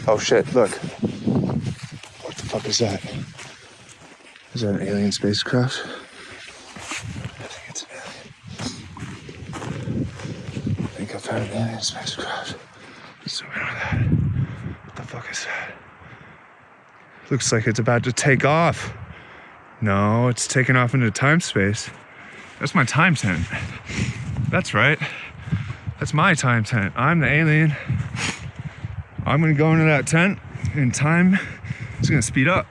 Oh shit, look. What the fuck is that? Is that an alien spacecraft? I think it's an alien. I think I found an alien spacecraft. Let's zoom in on that. What the fuck is that? Looks like it's about to take off. No, it's taking off into time space. That's my time tent. That's right. That's my time tent. I'm the alien. I'm gonna go into that tent and time is gonna speed up.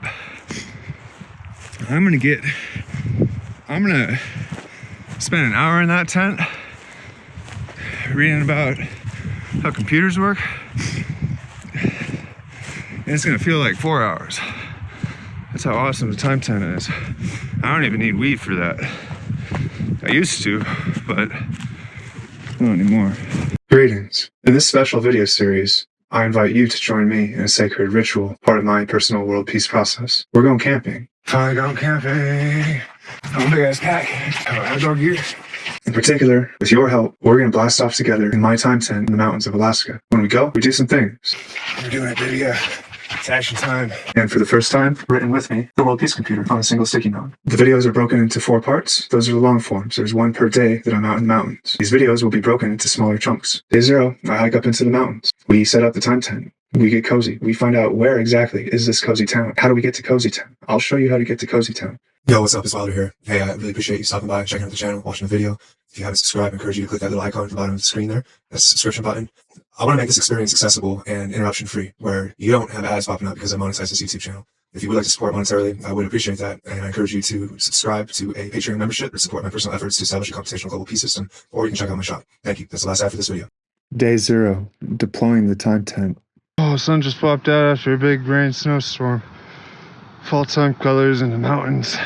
I'm gonna spend an hour in that tent reading about how computers work. And it's gonna feel like 4 hours. That's how awesome the time tent is. I don't even need weed for that. I used to, but not anymore. Greetings. In this special video series, I invite you to join me in a sacred ritual, part of my personal world peace process. We're going camping. Finally going camping. I'm a big ass pack. Have our outdoor gear. In particular, with your help, we're going to blast off together in my time tent in the mountains of Alaska. When we go, we do some things. We're doing it, baby. It's action time. And for the first time, written with me, the World Peace Computer on a single sticky note. The videos are broken into 4 parts. Those are the long forms. There's one per day that I'm out in the mountains. These videos will be broken into smaller chunks. Day 0, I hike up into the mountains. We set up the time tent. We get cozy. We find out where exactly is this cozy town. How do we get to Cozy Town? I'll show you how to get to Cozy Town. Yo, what's up? It's Wilder here. Hey, I really appreciate you stopping by, checking out the channel, watching the video. If you haven't subscribed, I encourage you to click that little icon at the bottom of the screen there. That's the subscription button. I want to make this experience accessible and interruption-free, where you don't have ads popping up because I monetize this YouTube channel. If you would like to support monetarily, I would appreciate that, and I encourage you to subscribe to a Patreon membership or support my personal efforts to establish a computational global peace system, or you can check out my shop. Thank you. That's the last ad for this video. Day 0, deploying the time tent. Oh, sun just popped out after a big rain snowstorm. Fall time colors in the mountains.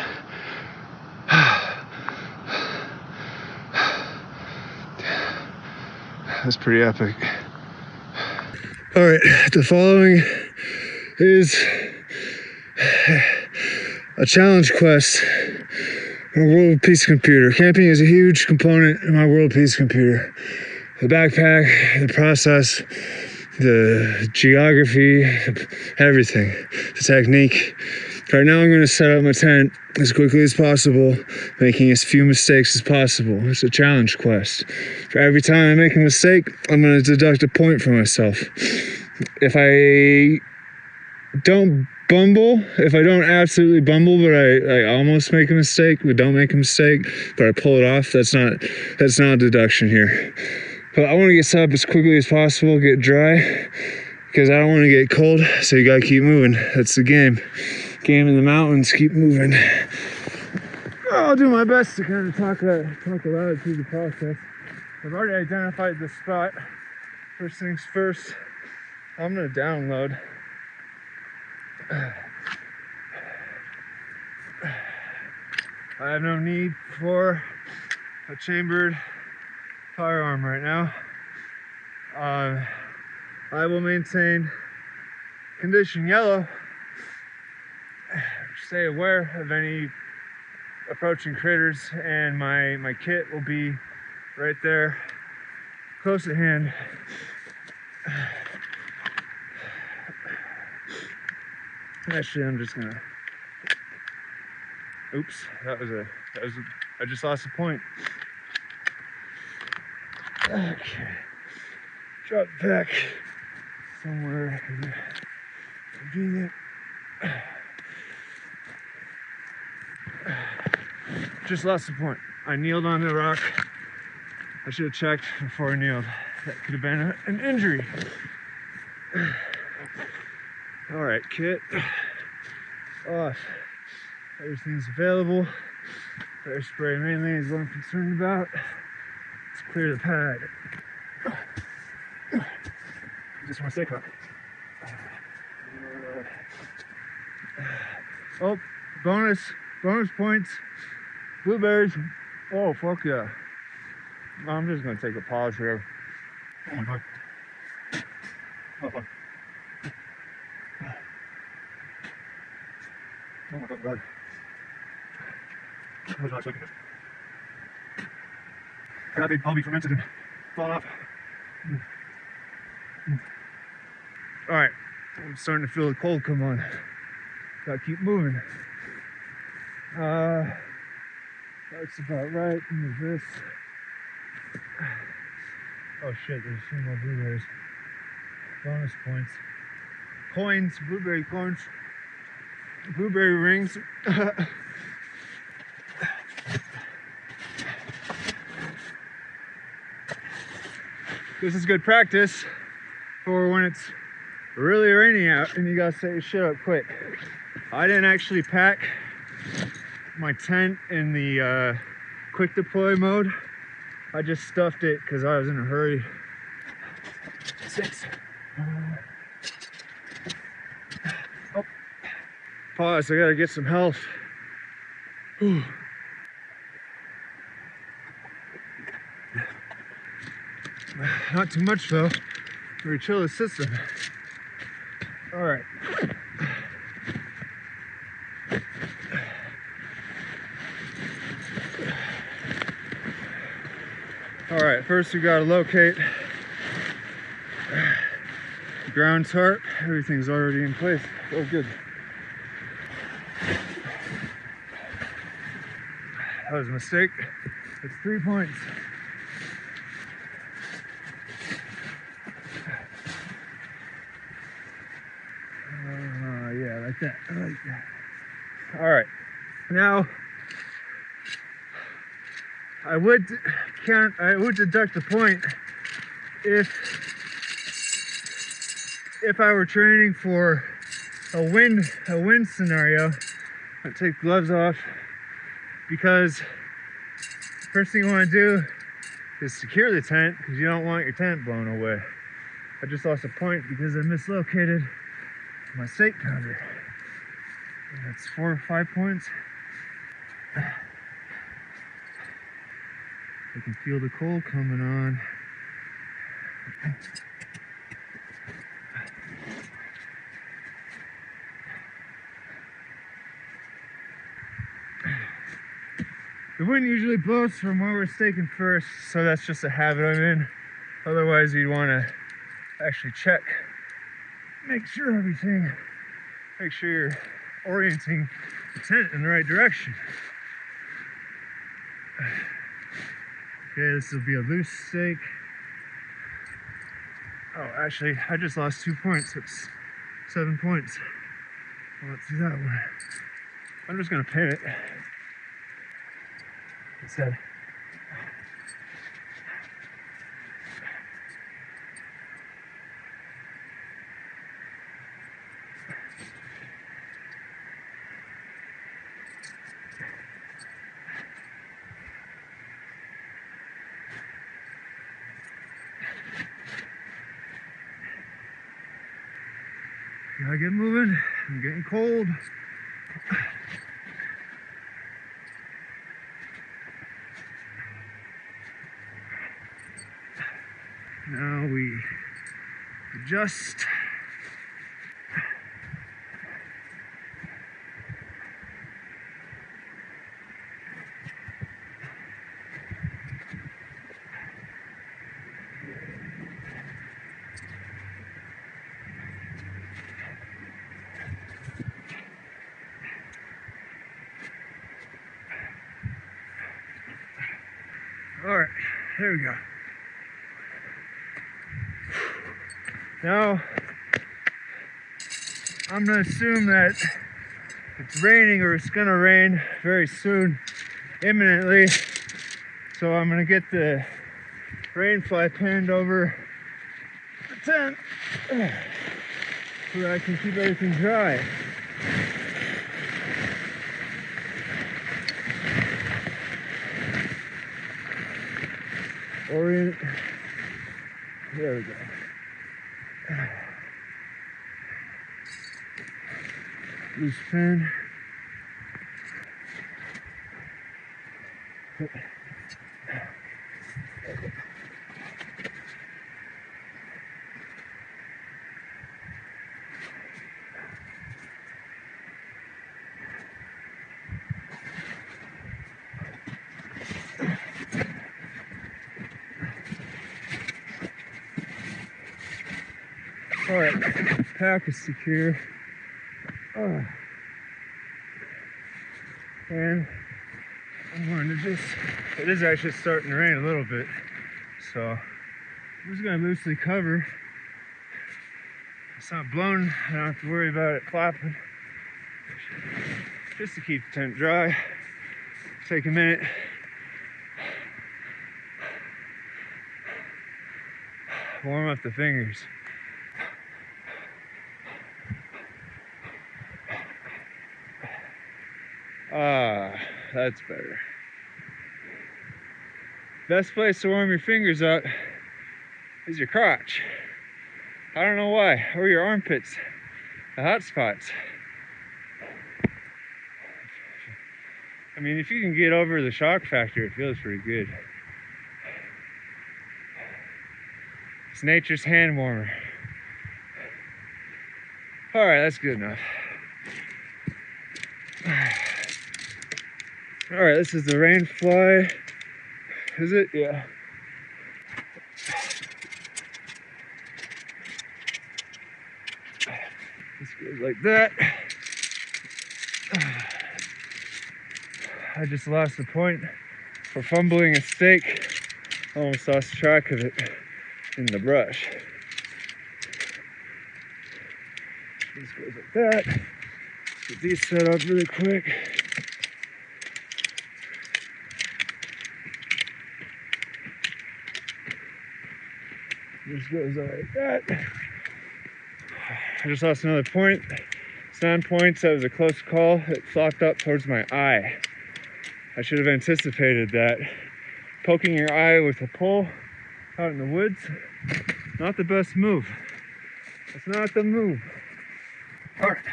That's pretty epic. All right, the following is a challenge quest on a World Peace Computer. Camping is a huge component in my World Peace Computer. The backpack, the process, the geography, everything, the technique. Right now I'm going to set up my tent as quickly as possible, making as few mistakes as possible. It's a challenge quest. For every time I make a mistake, I'm going to deduct a point for myself. If I don't absolutely bumble, but I almost make a mistake, but don't make a mistake, but I pull it off, that's not a deduction here. But I want to get set up as quickly as possible, get dry, because I don't want to get cold, so you gotta keep moving. That's the game. Game in the mountains, keep moving. I'll do my best to kind of talk aloud through the process. I've already identified the spot. First things first, I'm gonna download. I have no need for a chambered firearm right now. I will maintain condition yellow. Stay aware of any approaching critters, and my kit will be right there, close at hand. Actually, I'm just gonna. Oops, I just lost a point. Okay, drop back somewhere convenient. Just lost the point. I kneeled on the rock. I should have checked before I kneeled. That could have been an injury. All right, kit off. Everything's available. Fire spray mainly is what I'm concerned about. Let's clear the pad. Just want to stay cut. Oh, bonus points. Blueberries. Oh, fuck yeah. I'm just gonna take a pause here. Oh my god. Oh fuck. Oh my god. I was not expecting this. They'd all be fermented and fall off. Alright, I'm starting to feel the cold come on. Gotta keep moving. That's about right. And there's this. Oh shit, there's a few more blueberries. Bonus points. Coins, blueberry coins. Blueberry rings. This is good practice for when it's really raining out and you gotta set your shit up quick. I didn't actually pack my tent in the quick deploy mode. I just stuffed it because I was in a hurry. 6. Oh. Pause, I gotta get some health. Whew. Not too much though. Very chill the system. All right. All right, first we gotta locate the ground tarp. Everything's already in place. Oh, good. That was a mistake. It's 3 points. Yeah, like that. I like that. All right. Now, I would deduct the point if I were training for a wind scenario. I'd take gloves off because first thing you want to do is secure the tent because you don't want your tent blown away. I just lost a point because I mislocated my stake counter. That's 4 or 5 points. I can feel the cold coming on. The wind usually blows from where we're staking first, so that's just a habit I'm in. Otherwise, you'd want to actually check, make sure you're orienting the tent in the right direction. Okay, this will be a loose stake. Oh, actually, I just lost 2 points. It's 7 points. Well, let's do that one. I'm just gonna pin it instead. Gotta get moving. I'm getting cold. Now we adjust. All right, there we go. Now, I'm gonna assume that it's raining or it's gonna rain very soon, imminently. So I'm gonna get the rain fly pinned over the tent so that I can keep everything dry. Orient. There we go. Loose pin. All right. pack is secure. And I'm going to just, it is actually starting to rain a little bit, so I'm just going to loosely cover. It's not blown, I don't have to worry about it flapping. Just to keep the tent dry. Take a minute. Warm up the fingers. Ah, that's better. Best place to warm your fingers up is your crotch. I don't know why, or your armpits, the hot spots. I mean, if you can get over the shock factor, it feels pretty good. It's nature's hand warmer. All right, that's good enough. All right, this is the rain fly. Is it? Yeah. This goes like that. I just lost the point for fumbling a stake. Almost lost track of it in the brush. This goes like that. Get these set up really quick. This goes like that. I just lost another point. It's 9 points. That was a close call. It flopped up towards my eye. I should have anticipated that. Poking your eye with a pole out in the woods, not the best move. It's not the move. All right.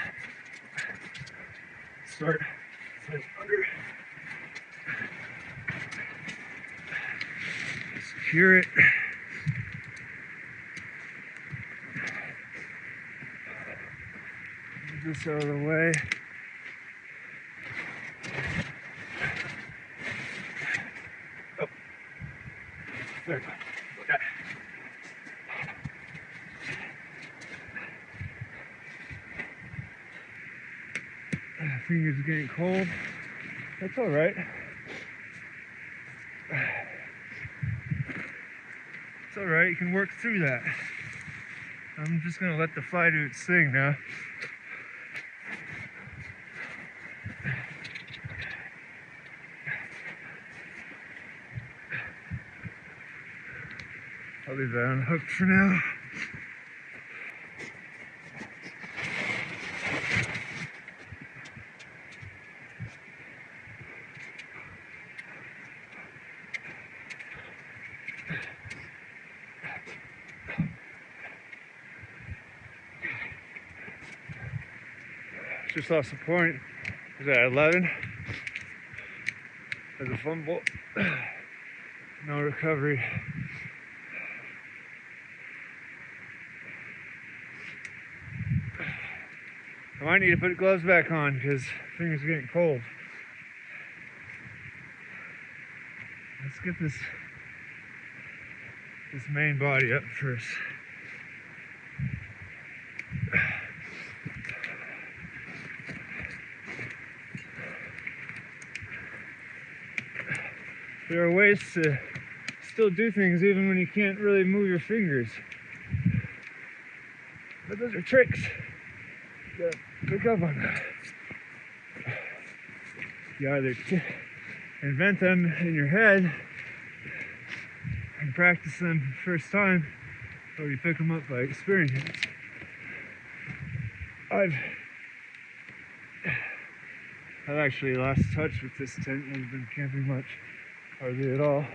Start under. Secure it. Move this out of the way. Oh. There we go. Okay. Fingers are getting cold. That's all right. It's all right. You can work through that. I'm just gonna let the fly do its thing now. I'll leave that unhooked for now. Just lost a point. Was at 11. There's a fumble. No recovery. I might need to put gloves back on because fingers are getting cold. Let's get this main body up first. There are ways to still do things even when you can't really move your fingers. But those are tricks. You gotta pick up on that. You either invent them in your head and practice them first time, or you pick them up by experience. I've actually lost touch with this tent. I haven't been camping much, hardly at all.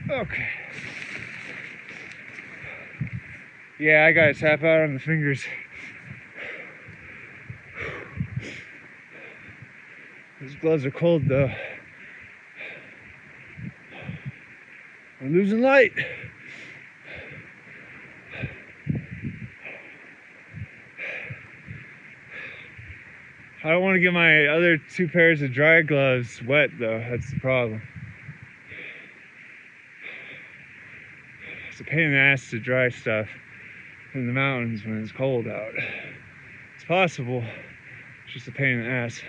Okay. Yeah, I gotta tap out on the fingers. These gloves are cold though. I'm losing light. I don't want to get my other 2 pairs of dry gloves wet though, that's the problem. It's a pain in the ass to dry stuff in the mountains when it's cold out. It's possible, it's just a pain in the ass.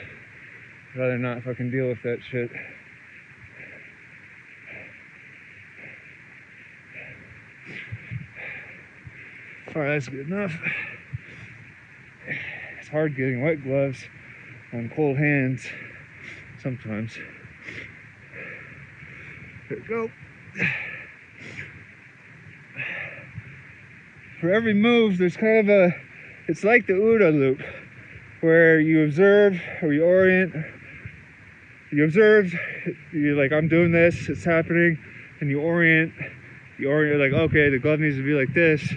I'd rather not fucking deal with that shit. Alright, that's good enough. It's hard getting wet gloves on cold hands sometimes. There we go. For every move, there's kind of it's like the OODA loop, where you observe or you orient. You observe, you're like, I'm doing this, it's happening, and you orient like, okay, the glove needs to be like this.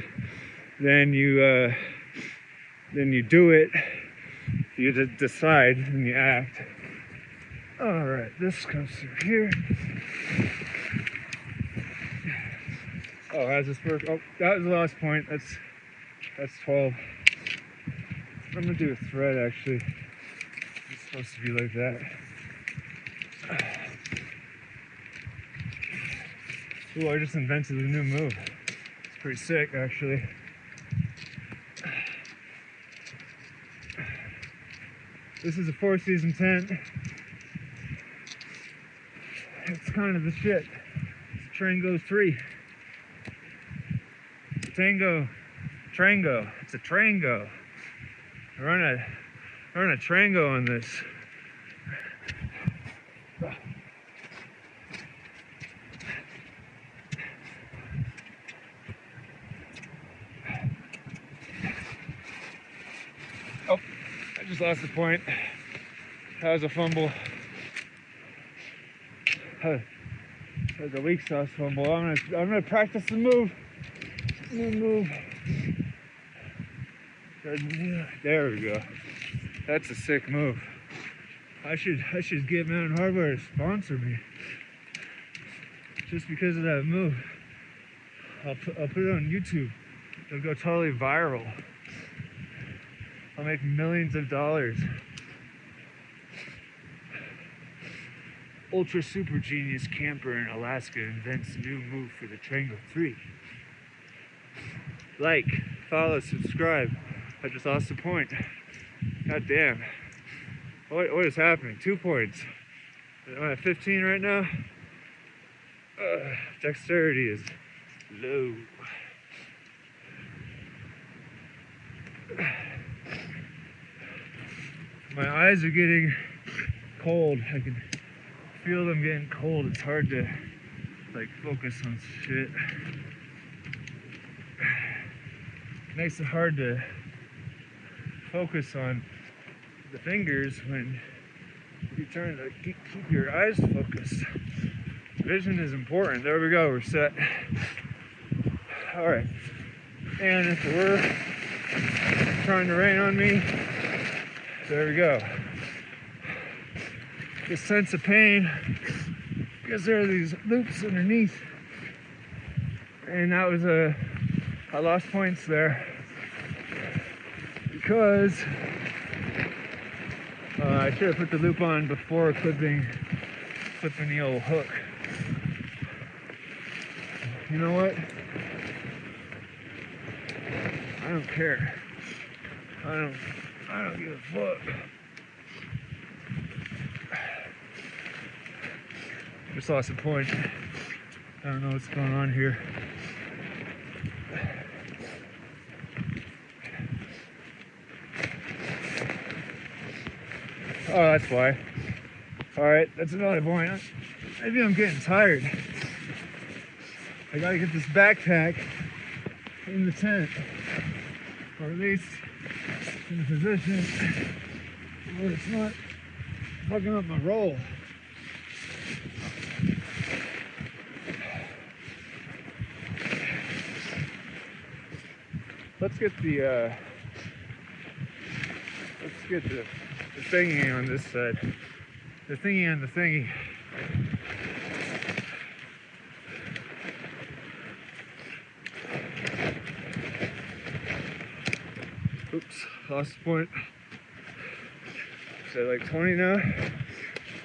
Then you do it. You decide and you act. All right, this comes through here. Oh, how's this work? Oh, that was the last point. That's 12. I'm gonna do a thread actually. It's supposed to be like that. Ooh, I just invented a new move. It's pretty sick actually. This is a 4-season tent. It's kind of the shit. It's a Trango 3. It's a Trango. It's a Trango. I run a Trango on this. Oh, I just lost the point. That was a fumble. That was a weak sauce fumble. I'm gonna practice the move. New move. There we go. That's a sick move. I should get Mountain Hardware to sponsor me. Just because of that move. I'll put it on YouTube. It'll go totally viral. I'll make millions of dollars. Ultra super genius camper in Alaska invents new move for the Trango 3. Like, follow, subscribe. I just lost the point. God damn. What is happening? 2 points. I'm at 15 right now. Dexterity is low. My eyes are getting cold. I can feel them getting cold. It's hard to like focus on shit. It makes it hard to focus on the fingers when you're trying to keep your eyes focused. Vision is important. There we go, we're set. Alright. And if it were trying to rain on me, there we go. This sense of pain because there are these loops underneath. And that was I lost points there because I should have put the loop on before clipping the old hook. You know what? I don't care. I don't give a fuck. Just lost a point. I don't know what's going on here. Oh, that's why. Alright, that's another point. Maybe I'm getting tired. I gotta get this backpack in the tent. Or at least in a position where it's not fucking up my roll. Let's get the thingy on this side. The thingy on the thingy. Oops, lost the point. Is that like 20 now?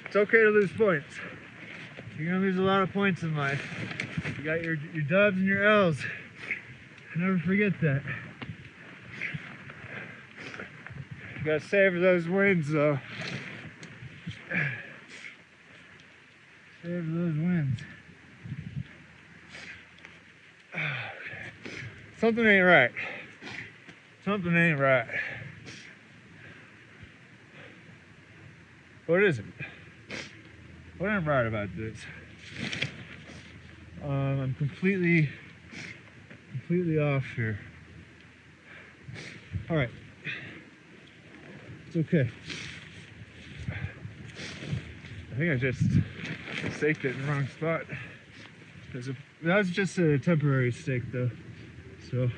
It's okay to lose points. You're gonna lose a lot of points in life. You got your dubs and your L's. Never forget that. You gotta savor those wins though. Savor those wins. Something ain't right. Something ain't right. What is it? What ain't right about this? I'm completely off here. All right. It's okay. I think I just staked it in the wrong spot. That was just a temporary stake though. So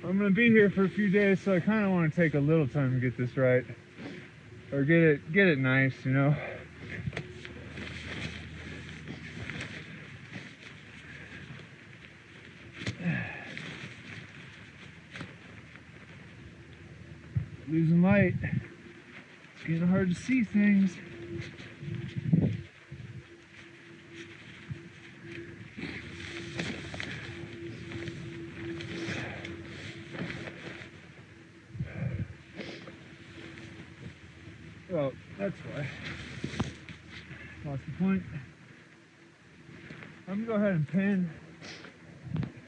I'm gonna be here for a few days, so I kind of want to take a little time to get this right, or get it nice, you know. Losing light. It's getting hard to see things. Well, that's why. Lost the point. I'm gonna go ahead and pin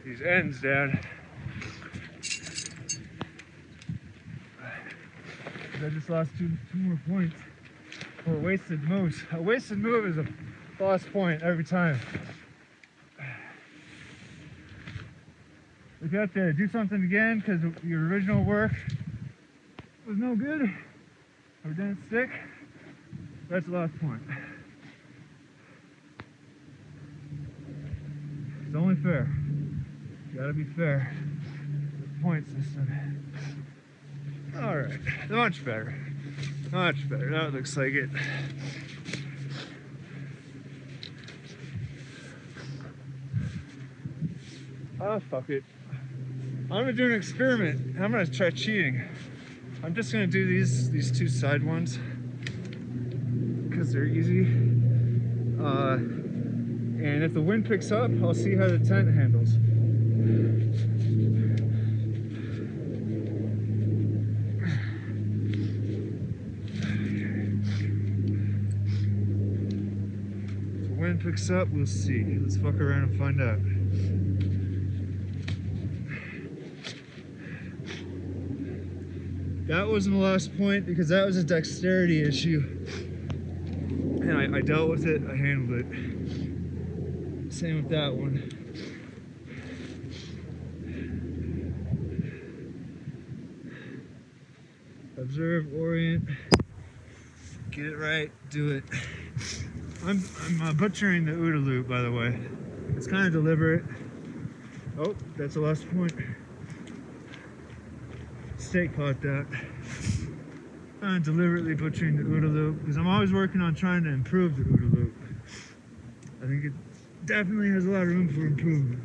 these ends down. I just lost two more points. Or wasted moves. A wasted move is a lost point every time. If you have to do something again because your original work was no good or didn't stick, that's a lost point. It's only fair. You gotta be fair with the point system. Alright, much better. Much better. Now it looks like it. Oh, fuck it. I'm gonna do an experiment. I'm gonna try cheating. I'm just gonna do these two side ones because they're easy. And if the wind picks up, I'll see how the tent handles. If the wind picks up, we'll see. Let's fuck around and find out. That wasn't the last point because that was a dexterity issue. And I dealt with it, I handled it. Same with that one. Observe, orient, get it right, do it. I'm butchering the OODA loop, by the way. It's kind of deliberate. Oh, that's the last point. Steak caught that. I'm deliberately butchering the OODA loop because I'm always working on trying to improve the OODA loop. I think it definitely has a lot of room for improvement.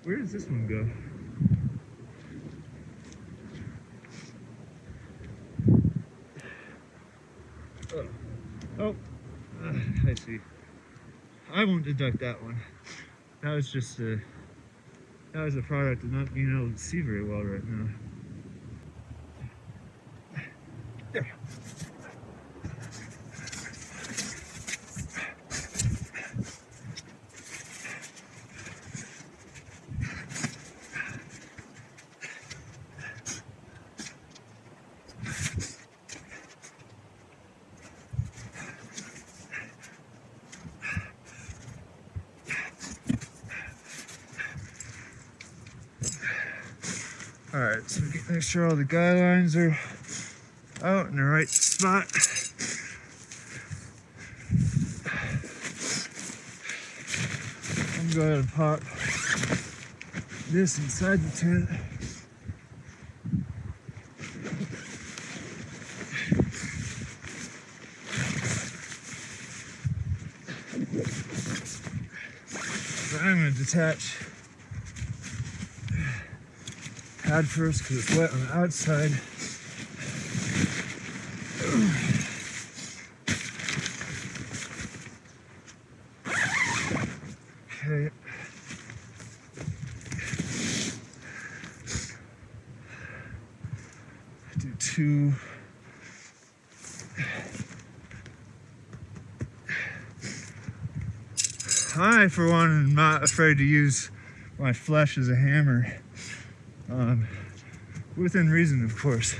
Where does this one go? Oh, I see. I won't deduct that one. That was just a product of not being able to see very well right now. There. Alright, so make sure all the guidelines are out in the right spot. I'm gonna go ahead and pop this inside the tent. want to detach pad first because it's wet on the outside. Okay. Do two. I, for one, am not afraid to use my flesh as a hammer. Within reason, of course.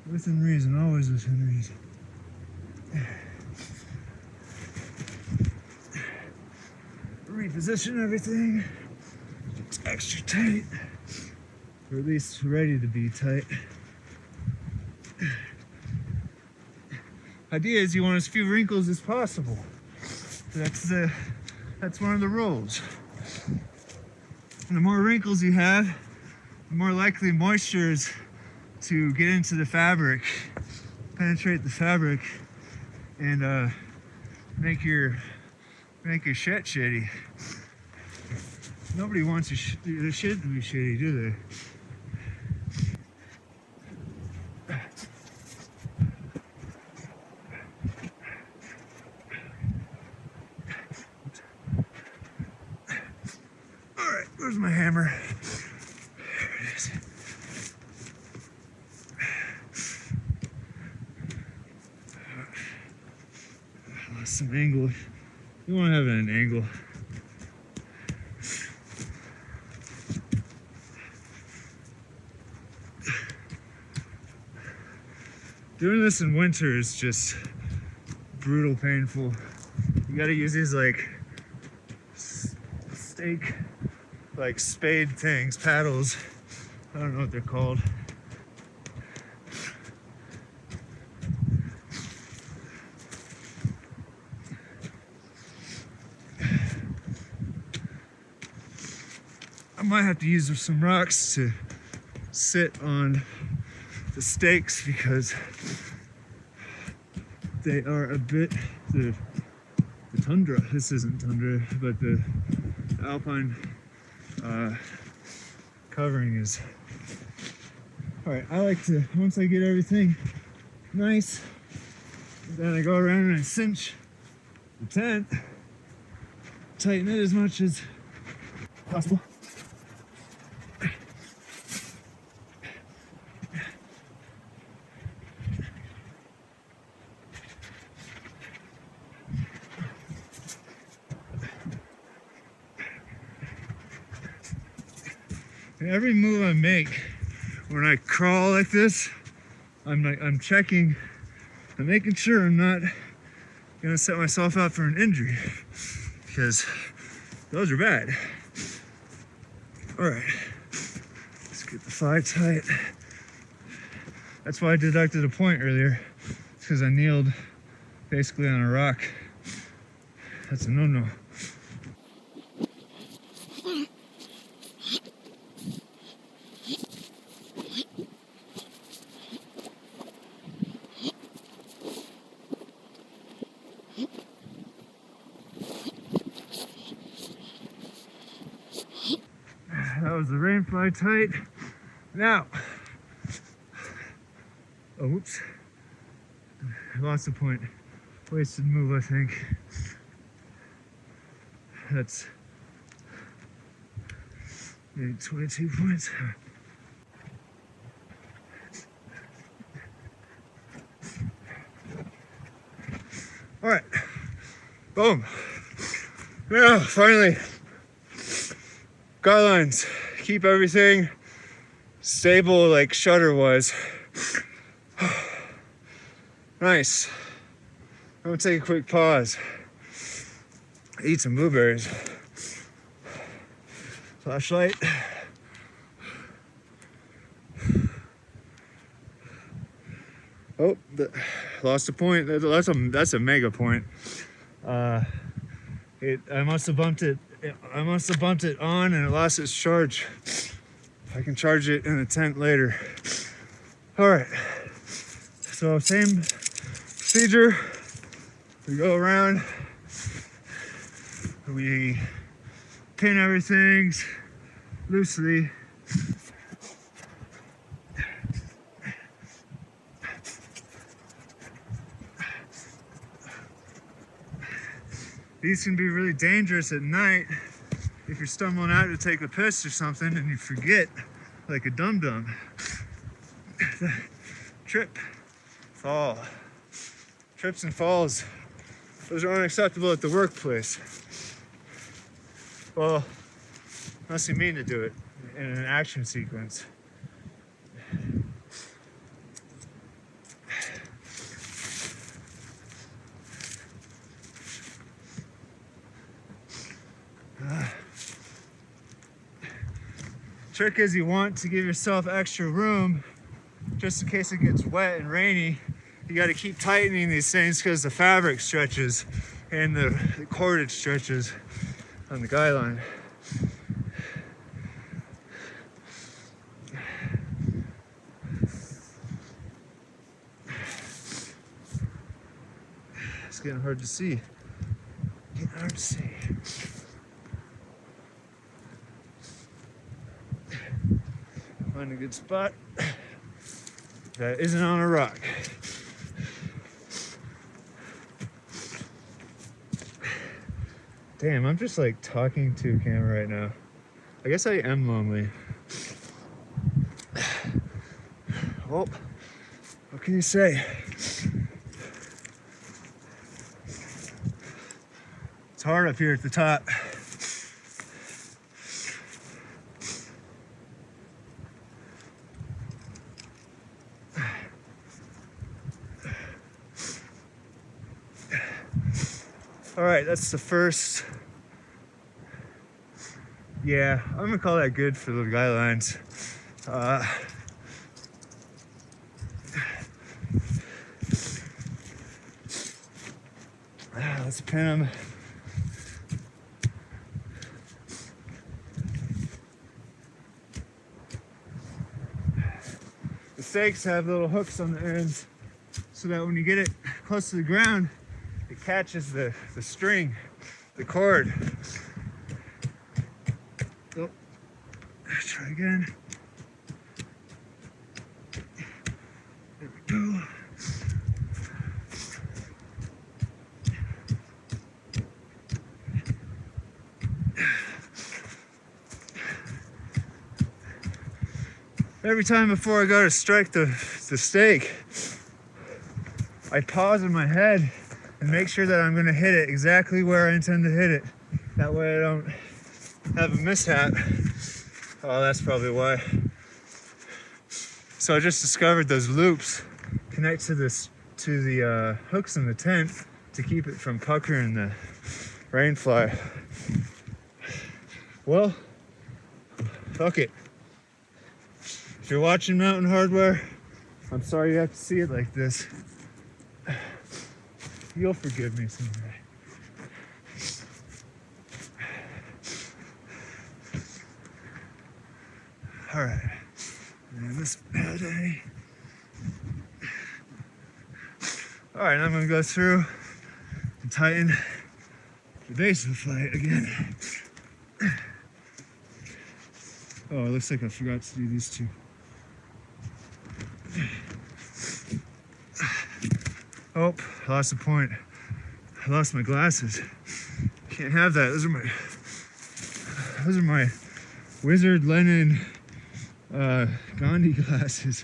Within reason, always within reason. Reposition everything. It's extra tight. Or at least ready to be tight. Idea is you want as few wrinkles as possible. That's one of the rules. And the more wrinkles you have, the more likely moisture is to get into the fabric, penetrate the fabric, and make your shit shitty. Nobody wants the shit to be shitty, do they? Alright, where's my hammer? There it is. I lost some angle. You want to have it at an angle. Doing this in winter is just brutal, painful. You gotta use these like stake, like spade things, paddles. I don't know what they're called. I might have to use some rocks to sit on the stakes because they are a bit the tundra. This isn't tundra, but the alpine covering is. All right, I like to, once I get everything nice, then I go around and I cinch the tent, tighten it as much as possible. Every move I make, when I crawl like this, I'm checking, I'm making sure I'm not gonna set myself up for an injury, because those are bad. All right, let's get the fly tight. That's why I deducted a point earlier, because I kneeled basically on a rock. That's a no-no. That was the rain fly tight. Now, oh, whoops. I lost the point. Wasted move, I think. That's maybe 22 points. All right, boom. Yeah, finally. Guidelines, keep everything stable like shutter was. Nice. I'm gonna take a quick pause. Eat some blueberries. Flashlight. Oh, lost a point. That's a mega point. I must have bumped it on and it lost its charge. I can charge it in the tent later. All right, so same procedure. We go around, we pin everything loosely. These can be really dangerous at night if you're stumbling out to take a piss or something and you forget, like a dum-dum. Trip, fall. Trips and falls, those are unacceptable at the workplace. Well, unless you mean to do it in an action sequence. Trick is you want to give yourself extra room just in case it gets wet and rainy. You got to keep tightening these things because the fabric stretches and the cordage stretches on the guy line. It's getting hard to see. Getting hard to see. Find a good spot that isn't on a rock. Damn, I'm just like talking to a camera right now. I guess I am lonely. Well, what can you say? It's hard up here at the top. All right, that's the first. Yeah, I'm gonna call that good for the guy lines. Let's pin them. The stakes have little hooks on the ends so that when you get it close to the ground, it catches the string, the cord. Oh, try again. There we go. Every time before I go to strike the stake, I pause in my head and make sure that I'm going to hit it exactly where I intend to hit it. That way I don't have a mishap. Oh, that's probably why. So I just discovered those loops connect to the hooks in the tent to keep it from puckering the rainfly. Well, fuck it. If you're watching Mountain Hardware, I'm sorry you have to see it like this. You'll forgive me someday. All right, and this bad day. All right, I'm gonna go through and tighten the base of the flight again. Oh, it looks like I forgot to do these two. Oh, I lost the point. I lost my glasses. Can't have that. Those are my Wizard Lenin Gandhi glasses.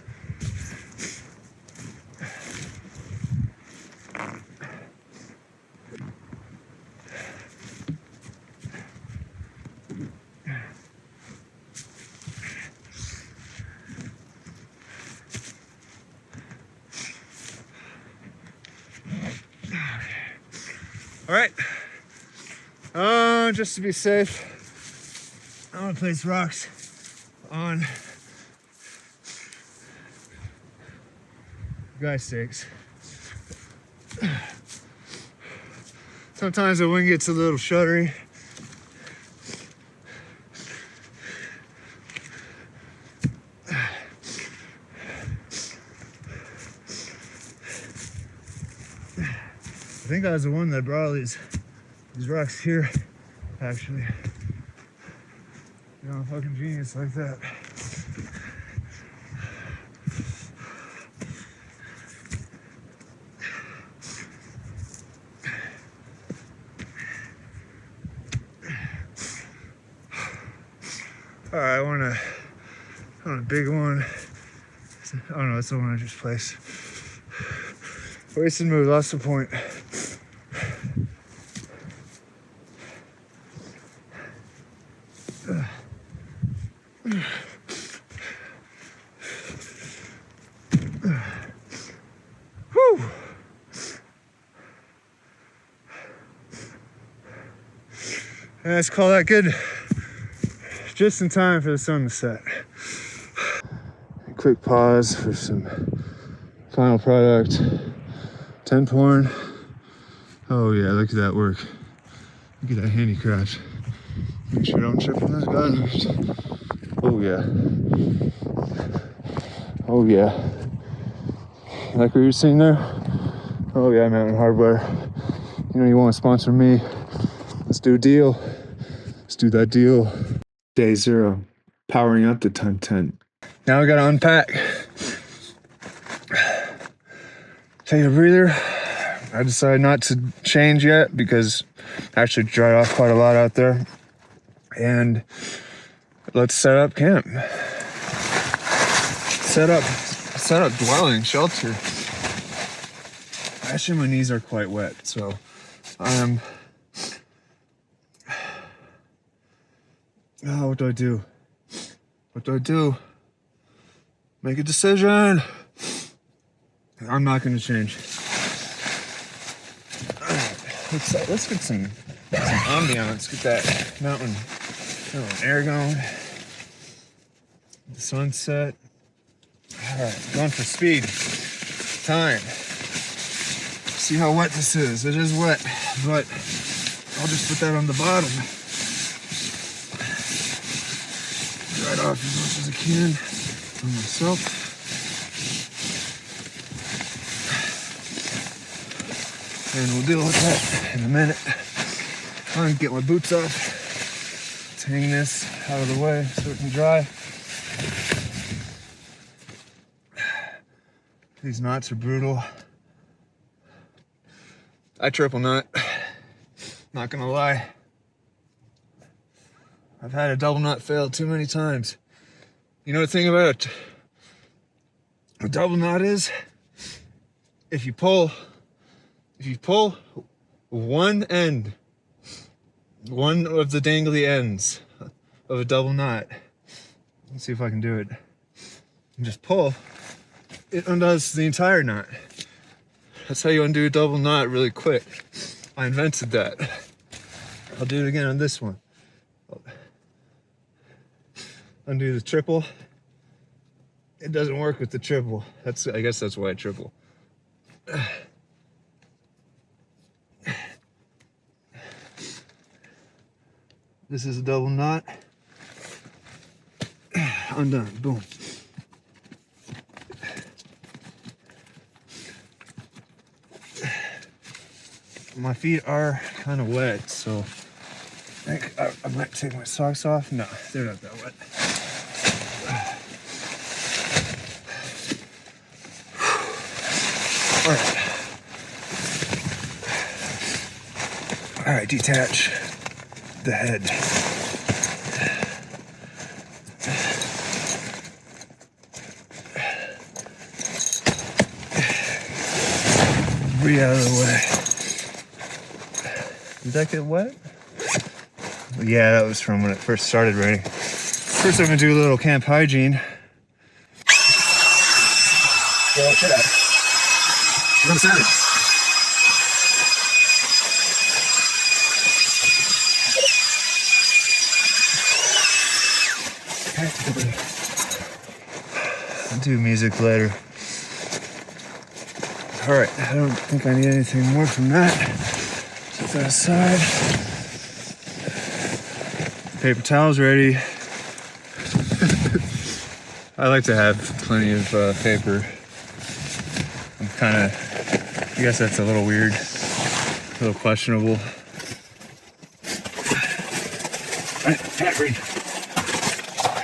All right, just to be safe, I'm gonna place rocks on guy stakes. Sometimes the wind gets a little shuddery. I think think I was the one that brought all these rocks here, actually. You know, I'm fucking genius like that. All right, I want a big one. Oh no, it's the one I just placed. Wasted move, lost the point. Whew. Let's call that good. Just in time for the sun to set. Quick pause for some final product. 10 porn. Oh yeah, look at that work. Look at that handicraft. Make sure I don't trip on those guys. Oh yeah. Oh yeah. Like what you're seeing there? Oh yeah, Mountain Hardware. You know you want to sponsor me. Let's do a deal. Let's do that deal. Day 0. Powering up the timetent. Now we gotta unpack. Take a breather. I decided not to change yet because I actually dried off quite a lot out there. And let's set up camp. Set up dwelling, shelter. Actually, my knees are quite wet, so I am. Oh, what do I do? What do I do? Make a decision. I'm not going to change. All right, let's get some ambiance. Get that mountain air going. The sunset. All right, going for speed. Time. See how wet this is. It is wet, but I'll just put that on the bottom. Dry it off as much as I can for myself. And we'll deal with that in a minute. I'm gonna get my boots off. Let's hang this out of the way so it can dry. These knots are brutal. I triple knot. Not gonna lie. I've had a double knot fail too many times. You know the thing about a double knot is, if you pull one end, one of the dangly ends of a double knot, let's see if I can do it, and just pull, it undoes the entire knot. That's how you undo a double knot really quick. I invented that. I'll do it again on this one. Undo the triple. It doesn't work with the triple. I guess that's why I triple. This is a double knot. Undone. Boom. My feet are kind of wet, so I think I might take my socks off. No, they're not that wet. All right, detach the head. Breathe out of the way. Did that get wet? Yeah, that was from when it first started raining. First, I'm gonna do a little camp hygiene. Well, shut up. You're on Saturday. I'll do music later. All right, I don't think I need anything more from that. Set that aside. Paper towels ready. I like to have plenty of paper. I guess that's a little weird. A little questionable. I can't breathe.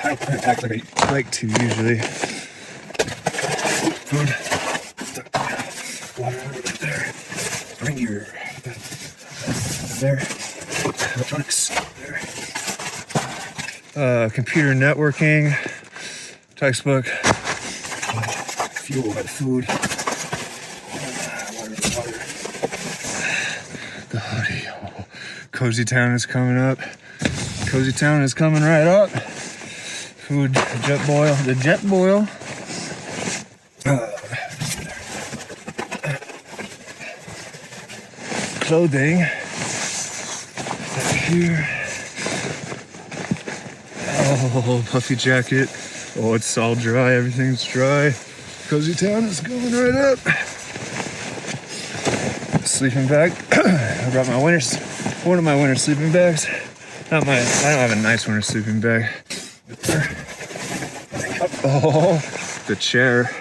I don't act like I like to usually. Food. Water right there. Bring your there. Electronics there. Computer networking. Textbook. Fuel by the food. Water. The hoodie. Oh, Cozy Town is coming up. Cozy Town is coming right up. Food, jet boil. The jet boil. Clothing. Here. Oh, puffy jacket. Oh, it's all dry. Everything's dry. Cozy Town is going right up. Sleeping bag. I brought my one of my winter sleeping bags. I don't have a nice winter sleeping bag. Oh, the chair.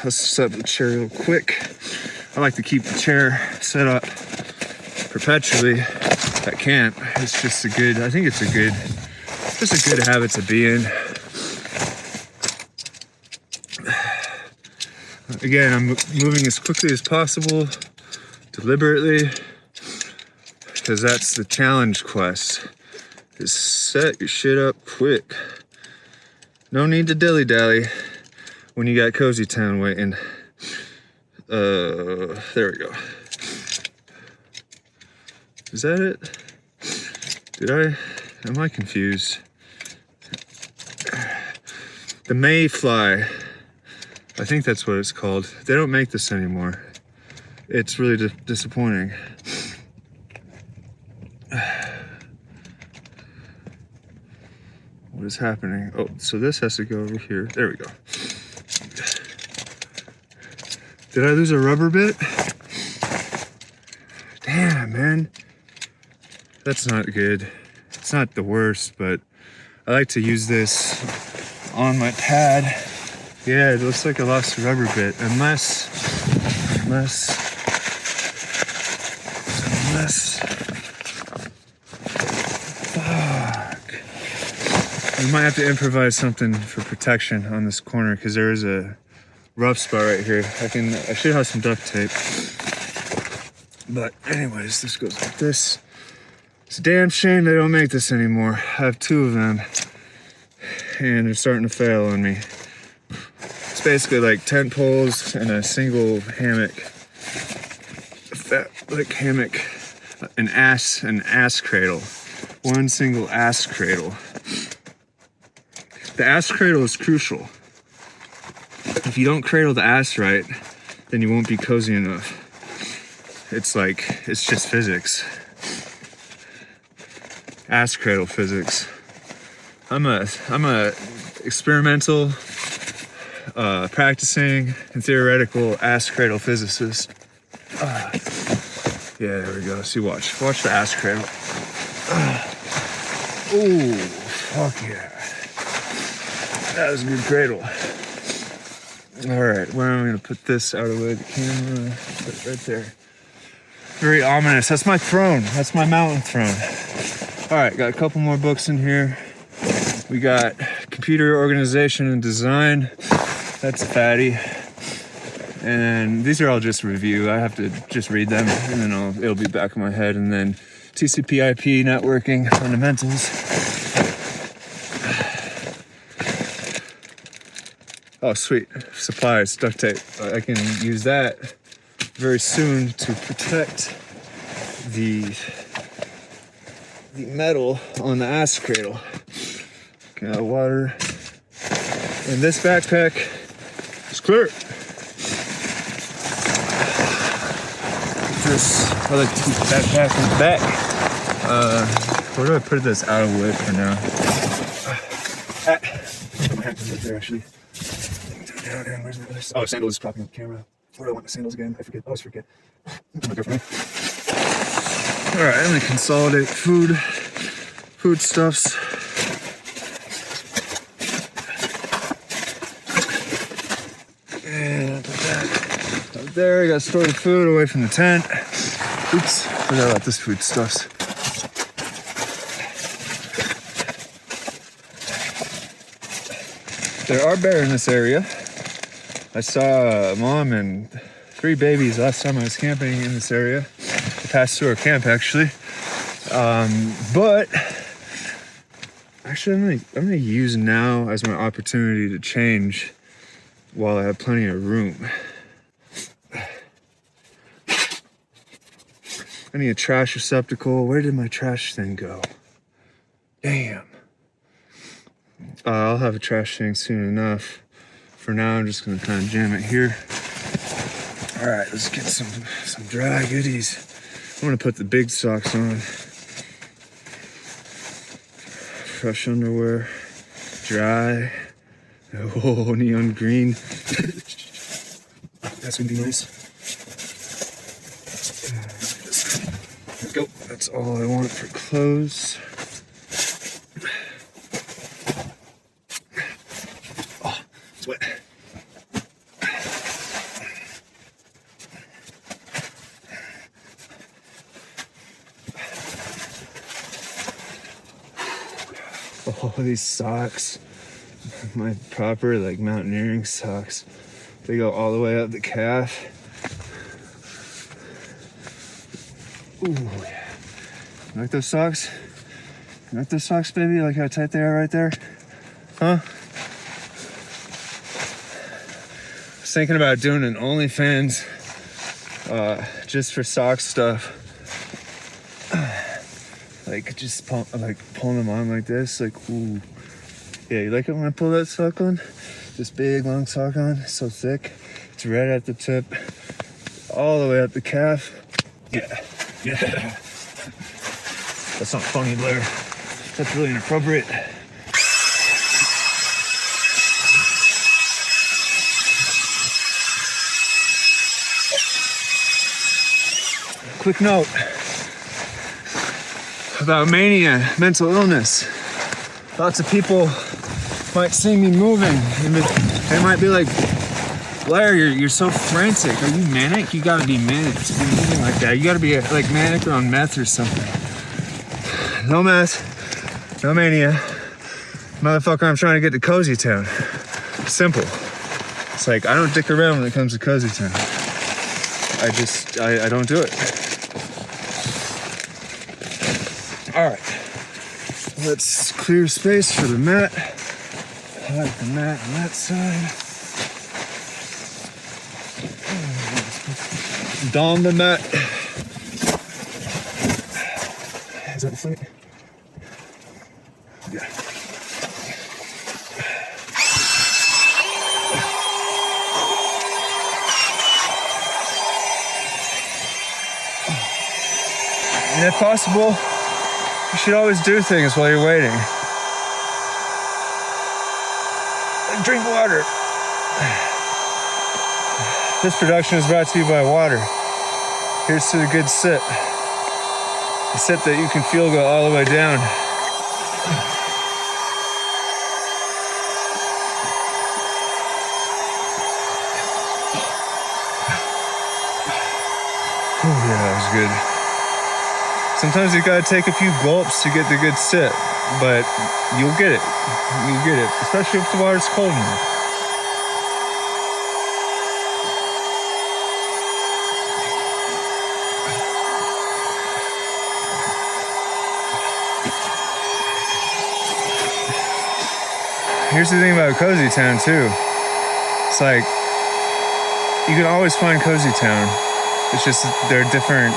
Let's set up the chair real quick. I like to keep the chair set up perpetually. I can't. It's just I think it's just a good habit to be in. Again, I'm moving as quickly as possible, deliberately, because that's the challenge quest, is set your shit up quick. No need to dilly-dally when you got Cozy Town waiting. There we go. Is that it? Am I confused? The mayfly. I think that's what it's called. They don't make this anymore. It's really disappointing. What is happening? Oh, so this has to go over here. There we go. Did I lose a rubber bit? Damn, man. That's not good. It's not the worst, but I like to use this on my pad. Yeah, it looks like I lost a rubber bit. Unless. Fuck. We might have to improvise something for protection on this corner, because there is a rough spot right here. I should have some duct tape. But anyways, this goes like this. It's a damn shame they don't make this anymore. I have 2 of them, and they're starting to fail on me. It's basically like tent poles and a single hammock. An ass cradle. One single ass cradle. The ass cradle is crucial. If you don't cradle the ass right, then you won't be cozy enough. It's just physics. Ass cradle physics. I'm a experimental, practicing and theoretical ass cradle physicist. Yeah, there we go. See, watch the ass cradle. Oh, fuck yeah. That was a good cradle. All right, where am I gonna put this out of the way of the camera? Put it right there. Very ominous. That's my throne. That's my mountain throne. All right, got a couple more books in here. We got computer organization and design. That's fatty. And these are all just review. I have to just read them, and then it'll be back in my head. And then TCP/IP networking fundamentals. Oh, sweet. Supplies, duct tape. I can use that very soon to protect the metal on the ass cradle. Got water. And this backpack is clear. I like to keep the backpack in the back. Where do I put this out of the way for now? My hand is right there, actually. Where's my list? Oh, sandals is propping up the camera. Where do I want the sandals again? I forget. I always forget. All right, I'm gonna consolidate foodstuffs. And put that up there. I gotta store the food away from the tent. Oops, forgot about this foodstuffs. There are bears in this area. I saw a mom and 3 babies last time I was camping in this area. I passed through our camp actually. But actually I'm gonna use now as my opportunity to change while I have plenty of room. I need a trash receptacle. Where did my trash thing go? Damn. I'll have a trash thing soon enough. For now, I'm just gonna kind of jam it here. All right, let's get some dry goodies. I'm gonna put the big socks on. Fresh underwear, dry. Oh, neon green. That's gonna be nice. Let's go. That's all I want for clothes. Oh, it's wet. Oh, these socks. My proper like mountaineering socks. They go all the way up the calf. Ooh, yeah. You like those socks? You like those socks, baby? You like how tight they are right there? Huh? I was thinking about doing an OnlyFans just for sock stuff. Like just pulling them on like this. Like, ooh. Yeah, you like it when I pull that sock on? This big long sock on, it's so thick. It's right at the tip, all the way up the calf. Yeah. Yeah. That's not funny, Blair. That's really inappropriate. Quick note about mania, mental illness. Lots of people might see me moving and they might be like, Blair, you're so frantic. Are you manic? You gotta be manic to be moving like that. You gotta be like manic or on meth or something. No meth, no mania. Motherfucker, I'm trying to get to Cozy Town. Simple. It's like, I don't dick around when it comes to Cozy Town. I don't do it. All right, let's clear space for the mat. Hide the mat on that side. Don the mat. Is that funny? Yeah. And if possible, you should always do things while you're waiting. Like drink water. This production is brought to you by water. Here's to the good sit. A sit that you can feel go all the way down. Oh yeah, that was good. Sometimes you gotta take a few gulps to get the good sit, but you'll get it. You'll get it, especially if the water's cold enough. Here's the thing about Cozy Town too. It's like, you can always find Cozy Town. It's just, they're different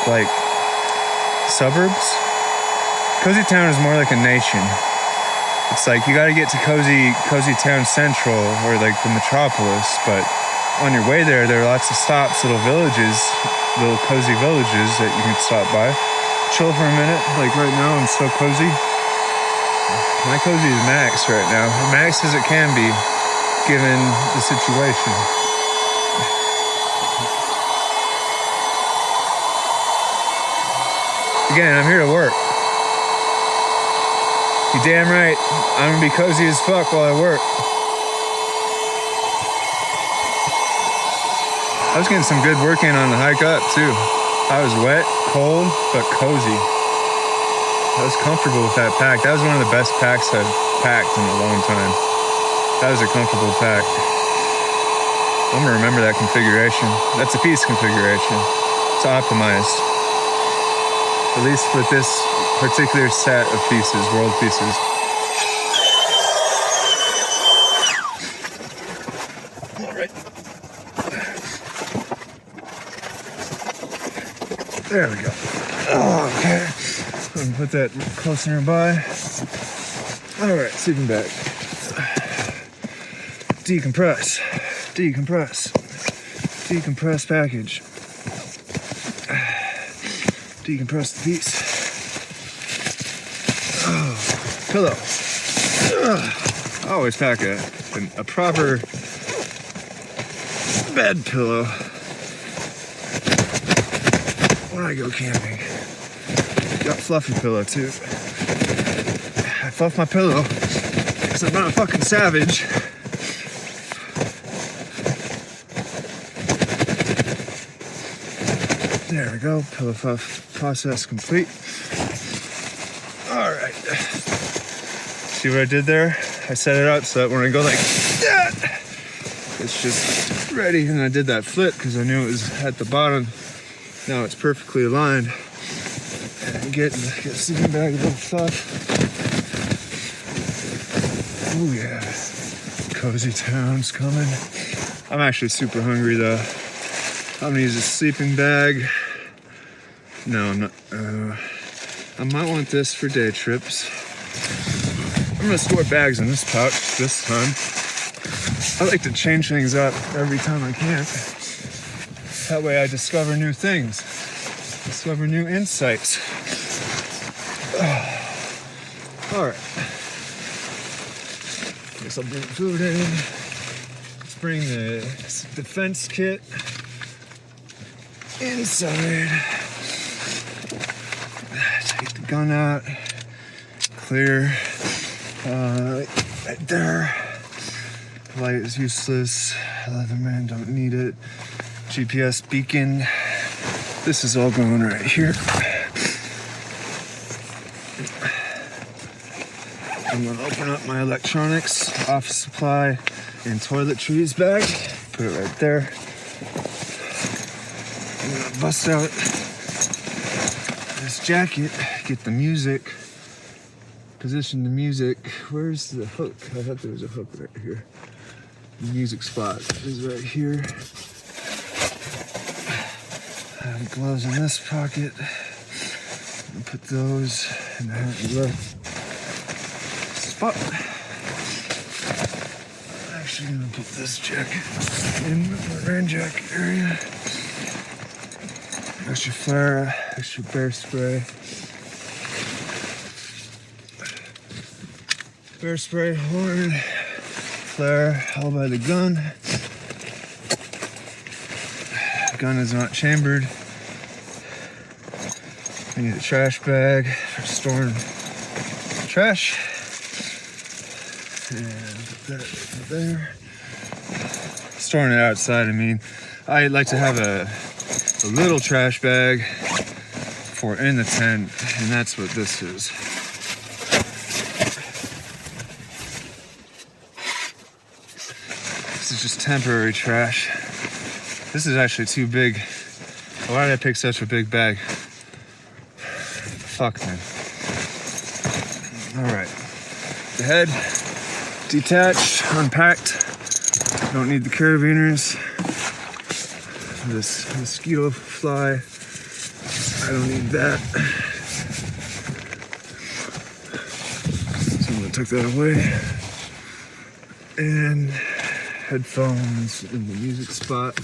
like suburbs. Cozy Town is more like a nation. It's like you got to get to Cozy Town Central or like the metropolis, but on your way there are lots of stops, little villages, little cozy villages that you can stop by, chill for a minute. Like right now, I'm so cozy. My cozy is max right now, max as it can be, given the situation. Again, I'm here to work. You damn right, I'm gonna be cozy as fuck while I work. I was getting some good work in on the hike up too. I was wet, cold, but cozy. I was comfortable with that pack. That was one of the best packs I've packed in a long time. That was a comfortable pack. I'm gonna remember that configuration. That's a piece configuration. It's optimized. At least with this particular set of pieces, world pieces. All right. There we go. Oh, okay. I'm gonna put that closer nearby. All right, sleeping bag. Decompress. Decompress. Decompress package. Decompress the piece. Oh, pillow. I always pack a proper bed pillow when I go camping. Got fluffy pillow too. I fluff my pillow because I'm not a fucking savage. There we go, pillow fluff process complete. All right. See what I did there? I set it up so that when I go like that, it's just ready. And I did that flip because I knew it was at the bottom. Now it's perfectly aligned. And get a sleeping bag, a little fluff. Oh yeah, cozy town's coming. I'm actually super hungry though. I'm gonna use a sleeping bag. No, I'm not. I might want this for day trips. I'm gonna store bags in this pouch this time. I like to change things up every time I can. That way I discover new things, discover new insights. All right. Guess I'll bring food in. Let's bring the defense kit inside. Take the gun out. Clear. Right there. Light is useless. Leatherman, don't need it. GPS beacon. This is all going right here. I'm gonna open up my electronics, office supply, and toiletries bag. Put it right there. I'm gonna bust out this jacket, get the music, position the music. Where's the hook? I thought there was a hook right here. The music spot is right here. I have gloves in this pocket. I'll put those in the left spot. I'm actually gonna put this jacket in the rain jacket area. Extra flare, extra bear spray. Bear spray, horn, flare, all by the gun. The gun is not chambered. I need a trash bag for storing trash. And put that there. Storing it outside, I mean. I like to have a little trash bag for in the tent, and that's what this is. This is just temporary trash. This is actually too big. Why did I pick such a big bag? Fuck, man. All right. The head detached, unpacked. Don't need the carabiners. This mosquito fly, I don't need that. So I'm gonna tuck that away. And headphones in the music spot.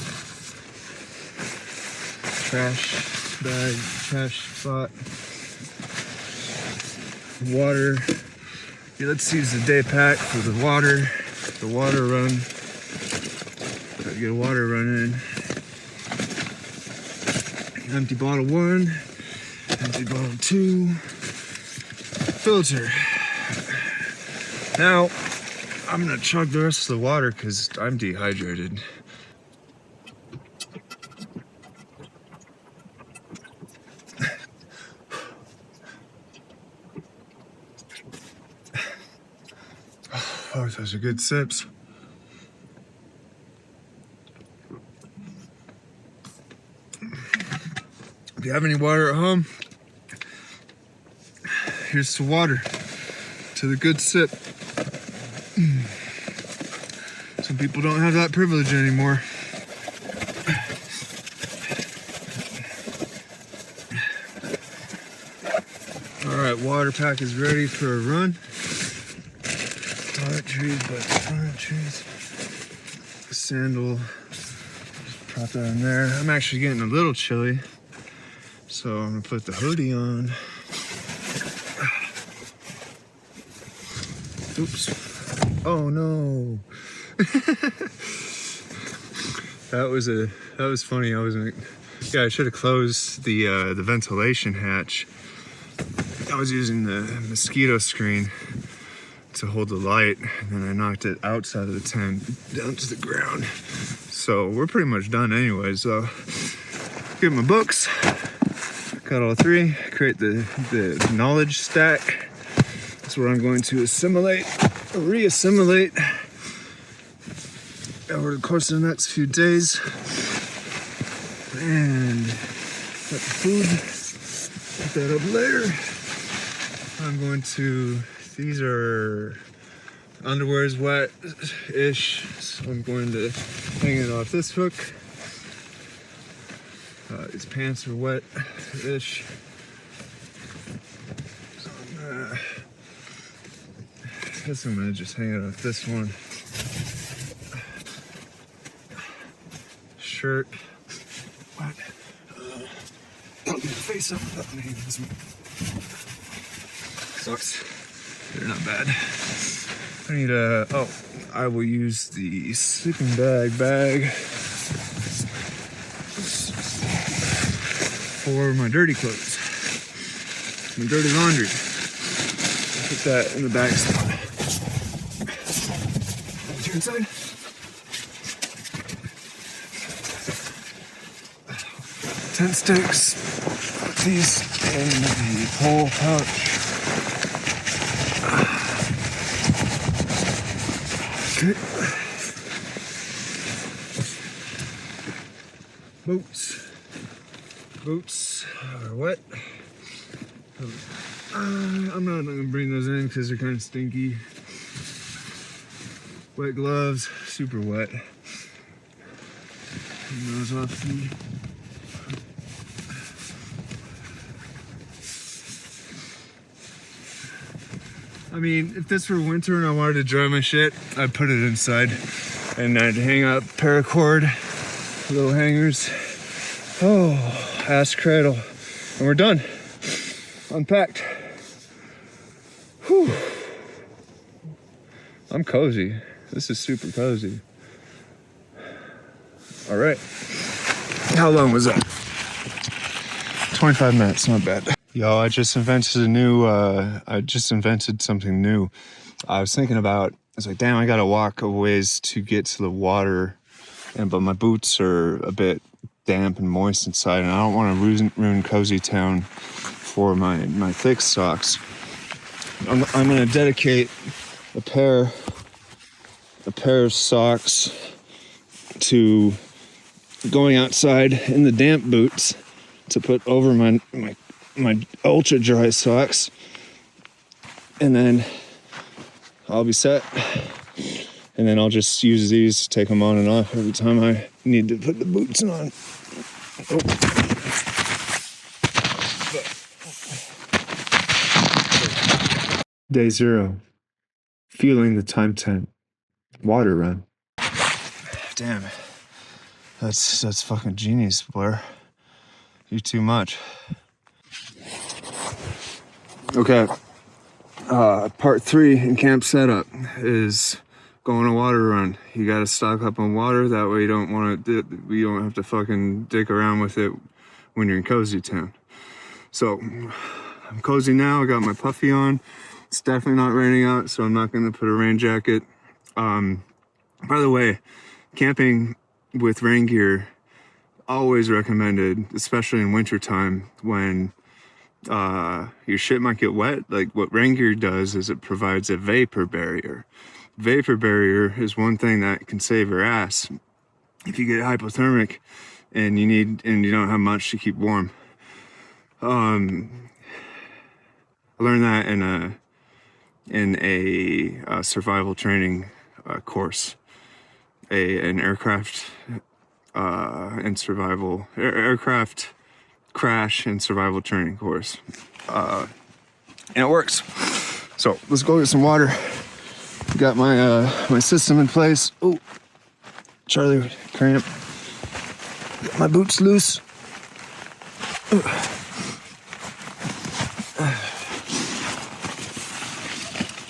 Trash bag, trash spot. Water. Yeah, let's use the day pack for the water run. Gotta get a water run in. Empty bottle 1, empty bottle 2, filter. Now, I'm gonna chug the rest of the water because I'm dehydrated. Oh, those are good sips. If you have any water at home, here's to water, to the good sip. Some people don't have that privilege anymore. All right, water pack is ready for a run. Toiletries. Sandal, just prop that in there. I'm actually getting a little chilly, so I'm gonna put the hoodie on. Oops. Oh no. That was funny. I should have closed the ventilation hatch. I was using the mosquito screen to hold the light, and then I knocked it outside of the tent down to the ground. So we're pretty much done anyway. So get my books, got all three, create the knowledge stack. That's where I'm going to reassimilate over the course of the next few days. And got the food, put that up later. I'm going to, these are, underwear's wet-ish, so I'm going to hang it off this hook. These pants are wet-ish. So I guess I'm gonna just hang it off this one. Shirt, wet. I'll get the face up without my hands. Socks, they're not bad. I need I will use the sleeping bag for my dirty clothes, my dirty laundry. Put that in the bag spot. Put you inside. Tent sticks. Put these in the pole pouch. Okay. Boots are wet. I'm not gonna bring those in because they're kind of stinky. Wet gloves, super wet. Turn those off. I mean, if this were winter and I wanted to dry my shit, I'd put it inside and I'd hang up paracord, little hangers. Oh, ass cradle. And we're done. Unpacked. Whew. I'm cozy. This is super cozy. All right. How long was that? 25 minutes, not bad. Yo, I just invented something new. I was thinking about, I was like, damn, I gotta walk a ways to get to the water, but my boots are a bit damp and moist inside, and I don't want to ruin Cozy Town for my thick socks. I'm gonna dedicate a pair of socks to going outside in the damp boots to put over my ultra dry socks, and then I'll be set. And then I'll just use these to take them on and off every time I need to put the boots on. Oh. Day 0. Feeling the timetent water run. Damn. That's fucking genius, Blair. You too much. Okay. Part 3 in camp setup is going a water run. You gotta stock up on water, that way you don't have to fucking dick around with it when you're in Cozy Town. So I'm cozy now, I got my puffy on. It's definitely not raining out, so I'm not gonna put a rain jacket. By the way, camping with rain gear, always recommended, especially in wintertime when your shit might get wet. Like what rain gear does is it provides a vapor barrier. vapor barrier is one thing that can save your ass if you get hypothermic and you don't have much to keep warm. I learned that in a survival training course, an aircraft and survival aircraft crash and survival training course, and it works. So let's go get some water. Got my system in place. Oh, Charlie, cramp. Got my boots loose.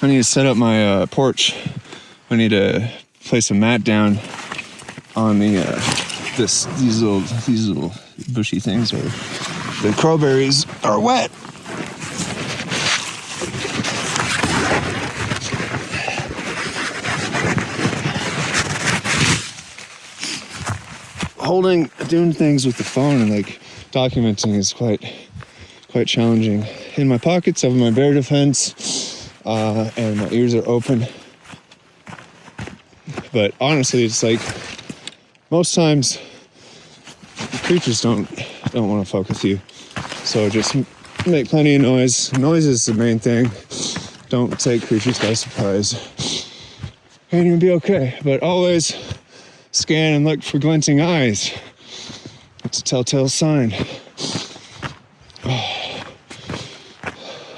I need to set up my porch. I need to place a mat down on the these little bushy things. Or the crowberries are wet. Doing things with the phone and like documenting is quite challenging. In my pockets, I have my bear defense, and my ears are open. But honestly, it's like most times creatures don't want to fuck with you. So just make plenty of noise. Noise is the main thing. Don't take creatures by surprise, and you'll be okay. But always scan and look for glinting eyes. It's a telltale sign. Oh,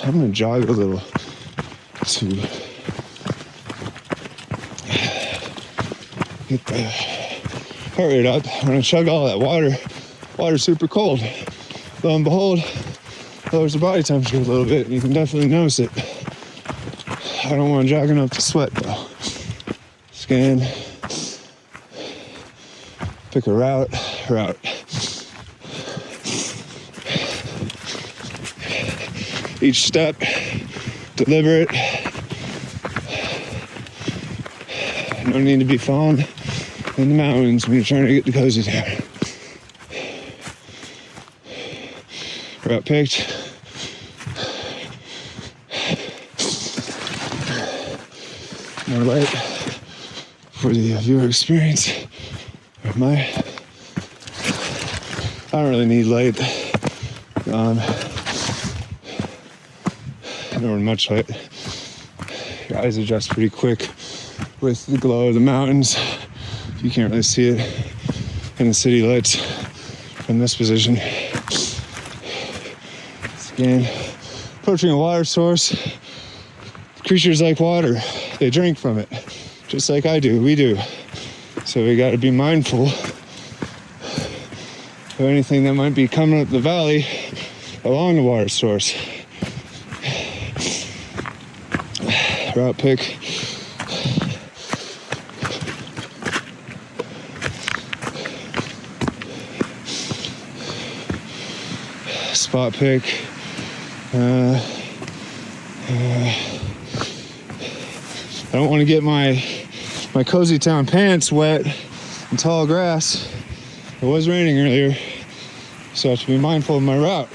I'm gonna jog a little to get the heart rate up. When I chug all that water, water's super cold. Lo and behold, lowers the body temperature a little bit, and you can definitely notice it. I don't want to jog enough to sweat though. Scan. Pick a route. Each step, deliberate. No need to be falling in the mountains when you're trying to get the cozy down. Route picked. More light for the viewer experience. I don't really need light. Nor much light. Your eyes adjust pretty quick with the glow of the mountains. You can't really see it in the city lights from this position. Again, approaching a water source. Creatures like water. They drink from it, just like I do. We do. So we got to be mindful of anything that might be coming up the valley along the water source. Route pick. Spot pick. I don't want to get my cozy town pants wet in tall grass. It was raining earlier, so I have to be mindful of my route.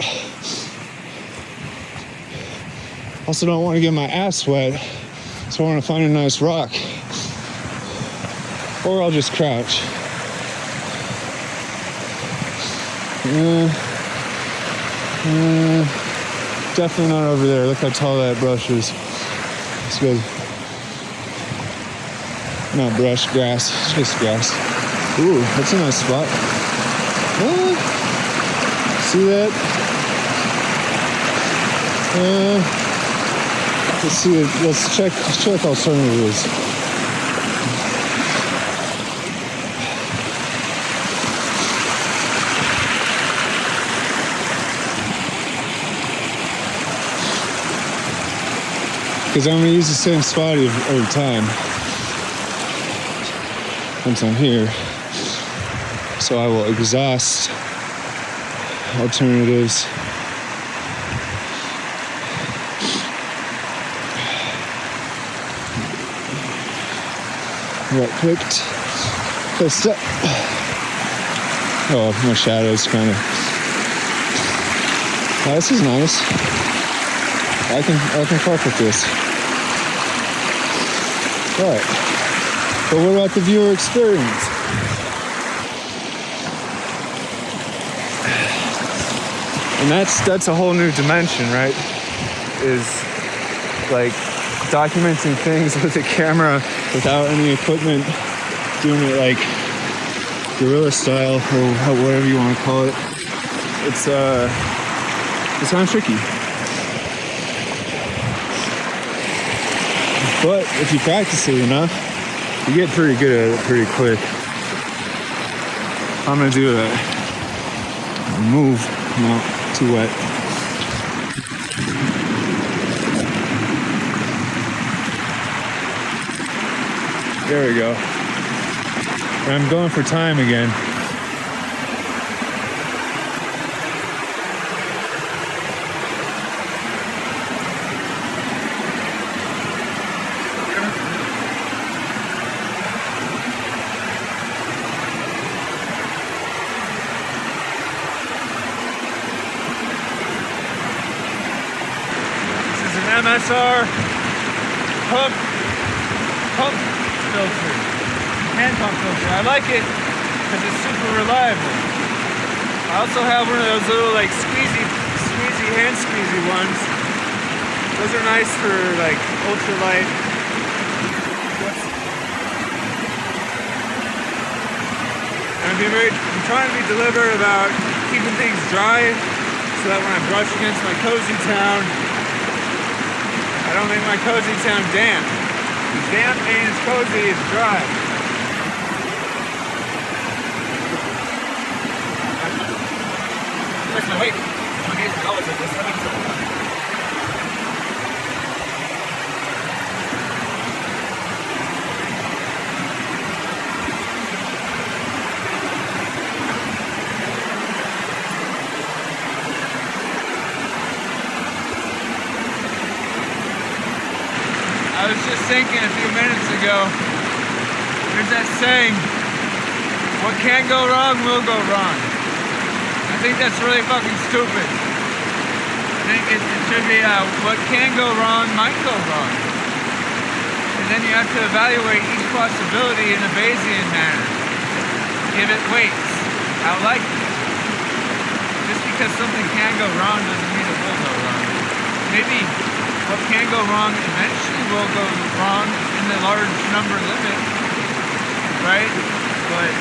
Also don't want to get my ass wet, so I want to find a nice rock. Or I'll just crouch. Definitely not over there. Look how tall that brush is. It's good. Not brush, grass. It's just grass. Ooh, that's a nice spot. See that? Let's see it. Let's check alternatives. Because I'm going to use the same spot every time once I'm here. So I will exhaust alternatives. Right, picked. Placed up. Oh, my shadow's kind of... Oh, this is nice. I can fuck with this. But what about the viewer experience? And that's a whole new dimension, right? Is like documenting things with a camera without any equipment, doing it like guerrilla style or whatever you want to call it. It's kind of tricky. But if you practice it enough, you get pretty good at it pretty quick. I'm gonna do a move, no, too wet. There we go. And I'm going for time again. MSR pump filter, hand pump filter. I like it because it's super reliable. I also have one of those little like squeezy hand squeezy ones. Those are nice for like ultralight. And I'm trying to be deliberate about keeping things dry so that when I brush against my cozy town, I don't make my cozy town damp. It's damp means cozy is dry. Listen, wait. I was just thinking a few minutes ago, there's that saying, what can go wrong will go wrong. I think that's really fucking stupid. I think it should be, what can go wrong might go wrong. And then you have to evaluate each possibility in a Bayesian manner. Give it weights. How likely? Just because something can go wrong doesn't mean it will go wrong. Maybe what can go wrong eventually will go wrong in the large number limit, right? But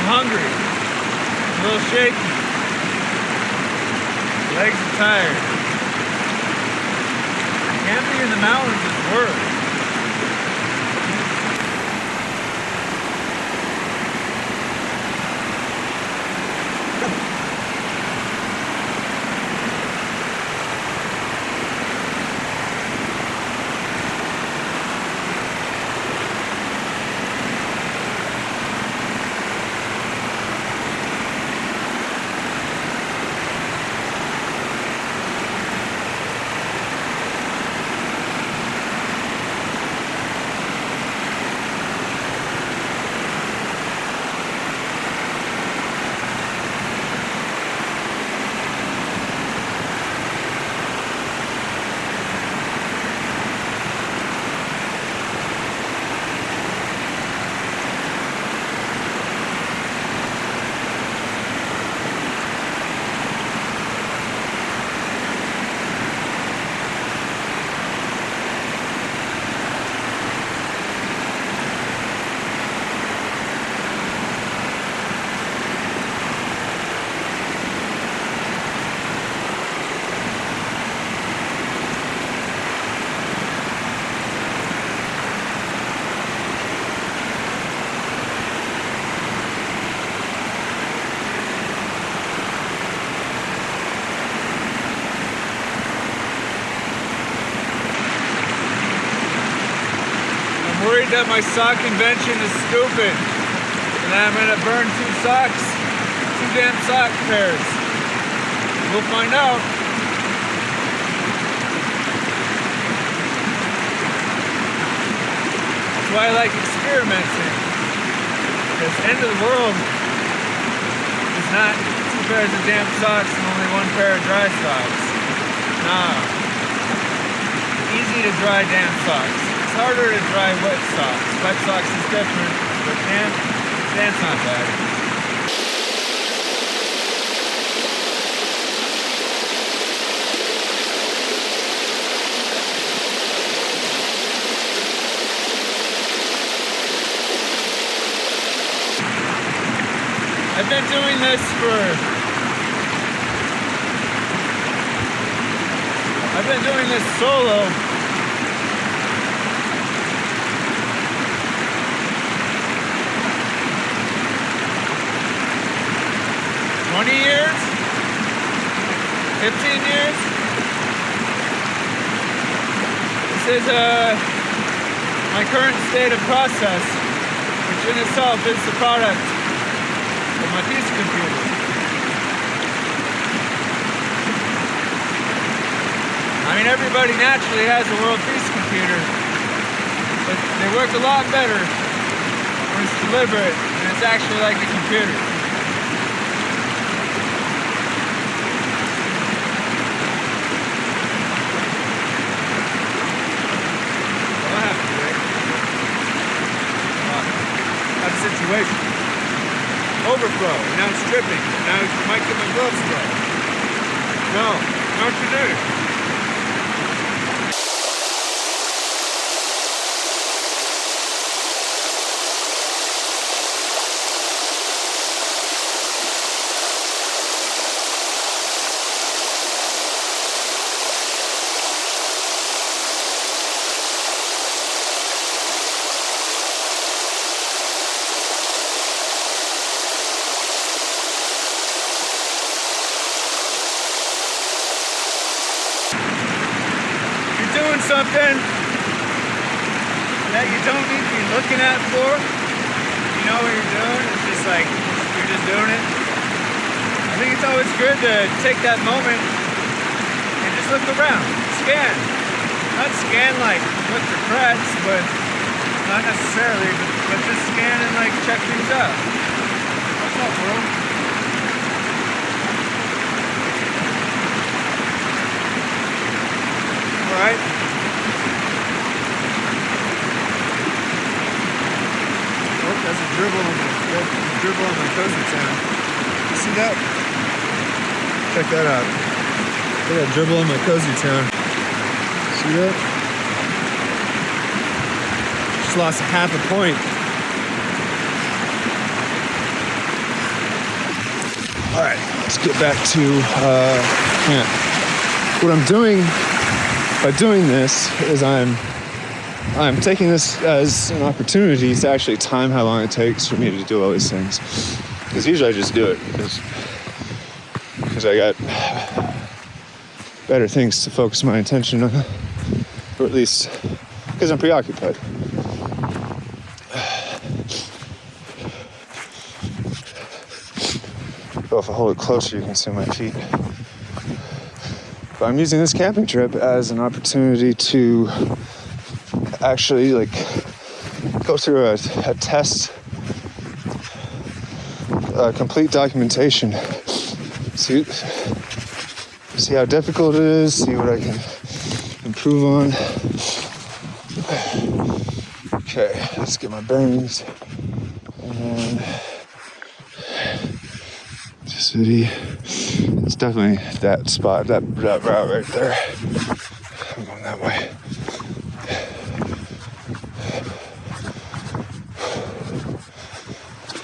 hungry, a little shaky, legs are tired. Camping in the mountains is work. worried that my sock invention is stupid and that I'm gonna burn 2 damn sock pairs. We'll find out. That's why I like experimenting. Because the end of the world is not 2 pairs of damn socks and only 1 pair of dry socks. Nah. Easy to dry damn socks. It's harder to dry wet socks. Wet socks is different, but that's not bad. I've been doing this solo. Years? 15 years? This is my current state of process, which in itself is the product of my piece computer. I mean, everybody naturally has a world peace computer, but they work a lot better when it's deliberate and it's actually like a computer. Situation. Overflow. Now it's dripping. Now you might get my gloves wet. No. Don't you do it? Something that you don't need to be looking at for. You know what you're doing. It's just like you're just doing it. I think it's always good to take that moment and just look around, scan. Not scan like look for threats, but not necessarily, but just scan and like check things out. What's up, bro? All right. That's a dribble on my cozy town. You see that? Check that out. Look at that dribble on my cozy town. See that? Just lost half a point. All right, let's get back to camp. What I'm doing by doing this is I'm taking this as an opportunity to actually time how long it takes for me to do all these things. Because usually I just do it because I got better things to focus my attention on, or at least because I'm preoccupied. Well, if I hold it closer, you can see my feet. But I'm using this camping trip as an opportunity to actually go through a test, complete documentation, see how difficult it is, see what I can improve on. Okay, let's get my bearings. And the city, it's definitely that spot, that route right there. I'm going that way.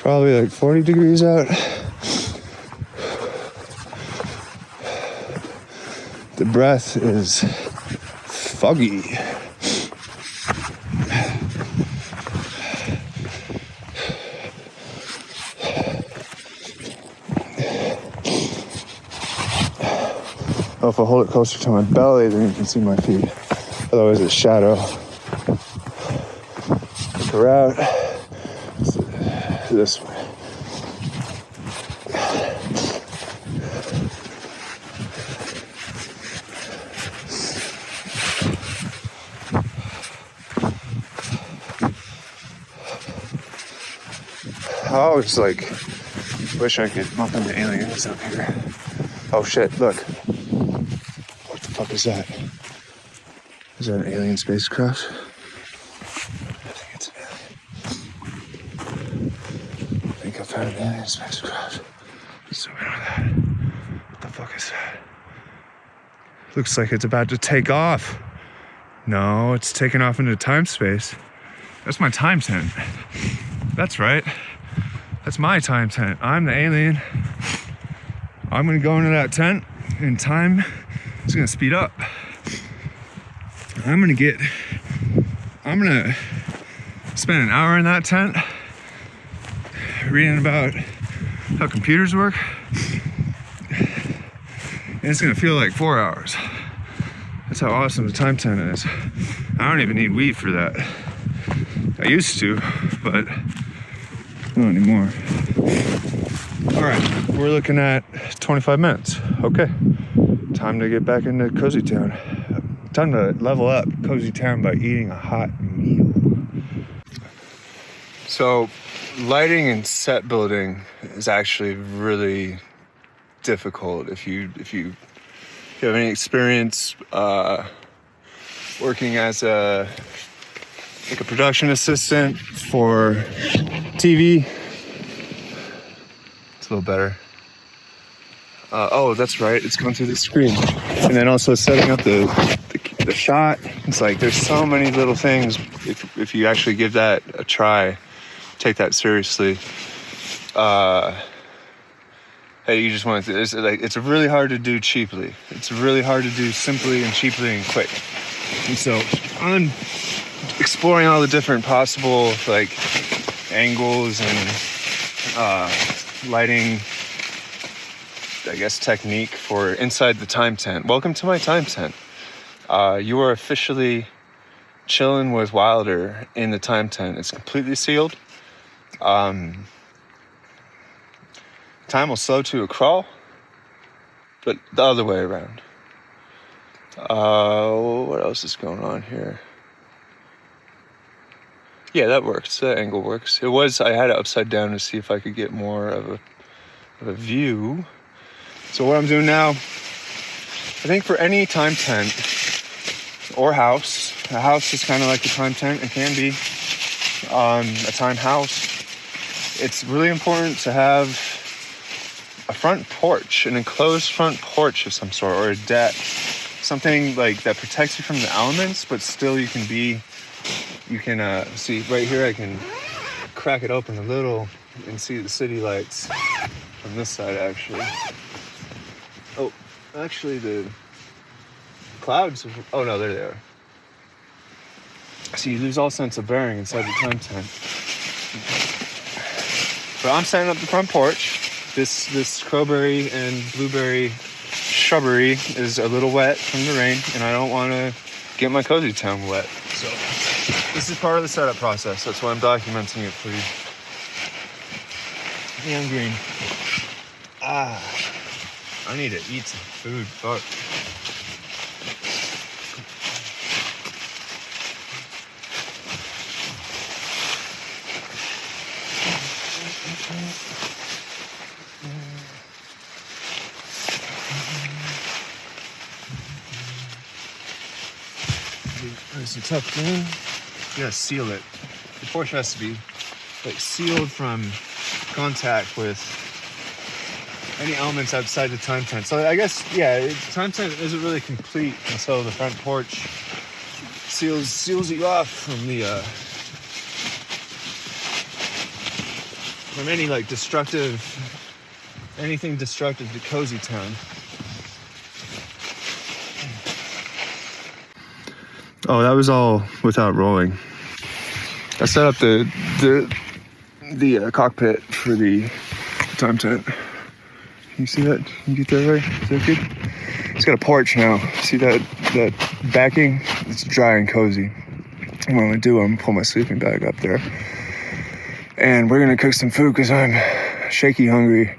Probably like 40 degrees out. The breath is foggy. Oh, if I hold it closer to my belly, then you can see my feet. Otherwise it's shadow. the route. This way. I always like wish I could bump into aliens up here. Oh shit, look. What the fuck is that? Is that an alien spacecraft? I think it's an alien. I think I found an alien spacecraft. Zoom in on that. What the fuck is that? Looks like it's about to take off. No, it's taking off into time space. That's my time tent. That's right. That's my time tent. I'm the alien. I'm gonna go into that tent and time is gonna speed up. I'm gonna spend an hour in that tent reading about how computers work. And it's gonna feel like 4 hours. That's how awesome the time tent is. I don't even need weed for that. I used to, but not anymore. All right, we're looking at 25 minutes. Okay, time to get back into Cozy Town. Time to level up Cozy Town by eating a hot meal. So, lighting and set building is actually really difficult if you have any experience working as a production assistant for TV. It's a little better. Oh, that's right. It's going through the screen. And then also setting up the shot. It's like there's so many little things. If you actually give that a try, take that seriously. Hey, you just want to. It's really hard to do cheaply. It's really hard to do simply and cheaply and quick. And so I'm exploring all the different possible like angles and lighting, I guess, technique for inside the time tent. Welcome to my time tent. You are officially chilling with Wilder in the time tent. It's completely sealed. Time will slow to a crawl, but the other way around. What else is going on here? Yeah, that works. That angle works. I had it upside down to see if I could get more of a view. So what I'm doing now, I think for any time tent or house, a house is kind of like a time tent. It can be a time house. It's really important to have a front porch, an enclosed front porch of some sort, or a deck. Something like that protects you from the elements, but still you can see right here, I can crack it open a little and see the city lights from this side actually. Oh, actually the clouds, oh no, there they are. So you lose all sense of bearing inside the time tent. So I'm setting up the front porch. This crowberry and blueberry shrubbery is a little wet from the rain, and I don't want to get my Cozy Town wet. So this is part of the setup process. That's why I'm documenting it for you. Neon green. I need to eat some food. Fuck. Nice and tucked in. You gotta seal it. The porch has to be like sealed from contact with any elements outside the time tent. So I guess, yeah, the time tent isn't really complete until the front porch seals you off from the from any like anything destructive to Cozy Town. Oh, that was all without rolling. I set up the cockpit for the time tent. Can you see that? Can you get that right? Is that good? It's got a porch now. See that backing? It's dry and cozy. what I'm gonna do, I'm gonna pull my sleeping bag up there. And we're gonna cook some food because I'm shaky hungry.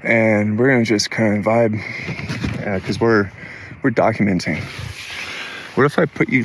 And we're gonna just kind of vibe because we're documenting. What if I put you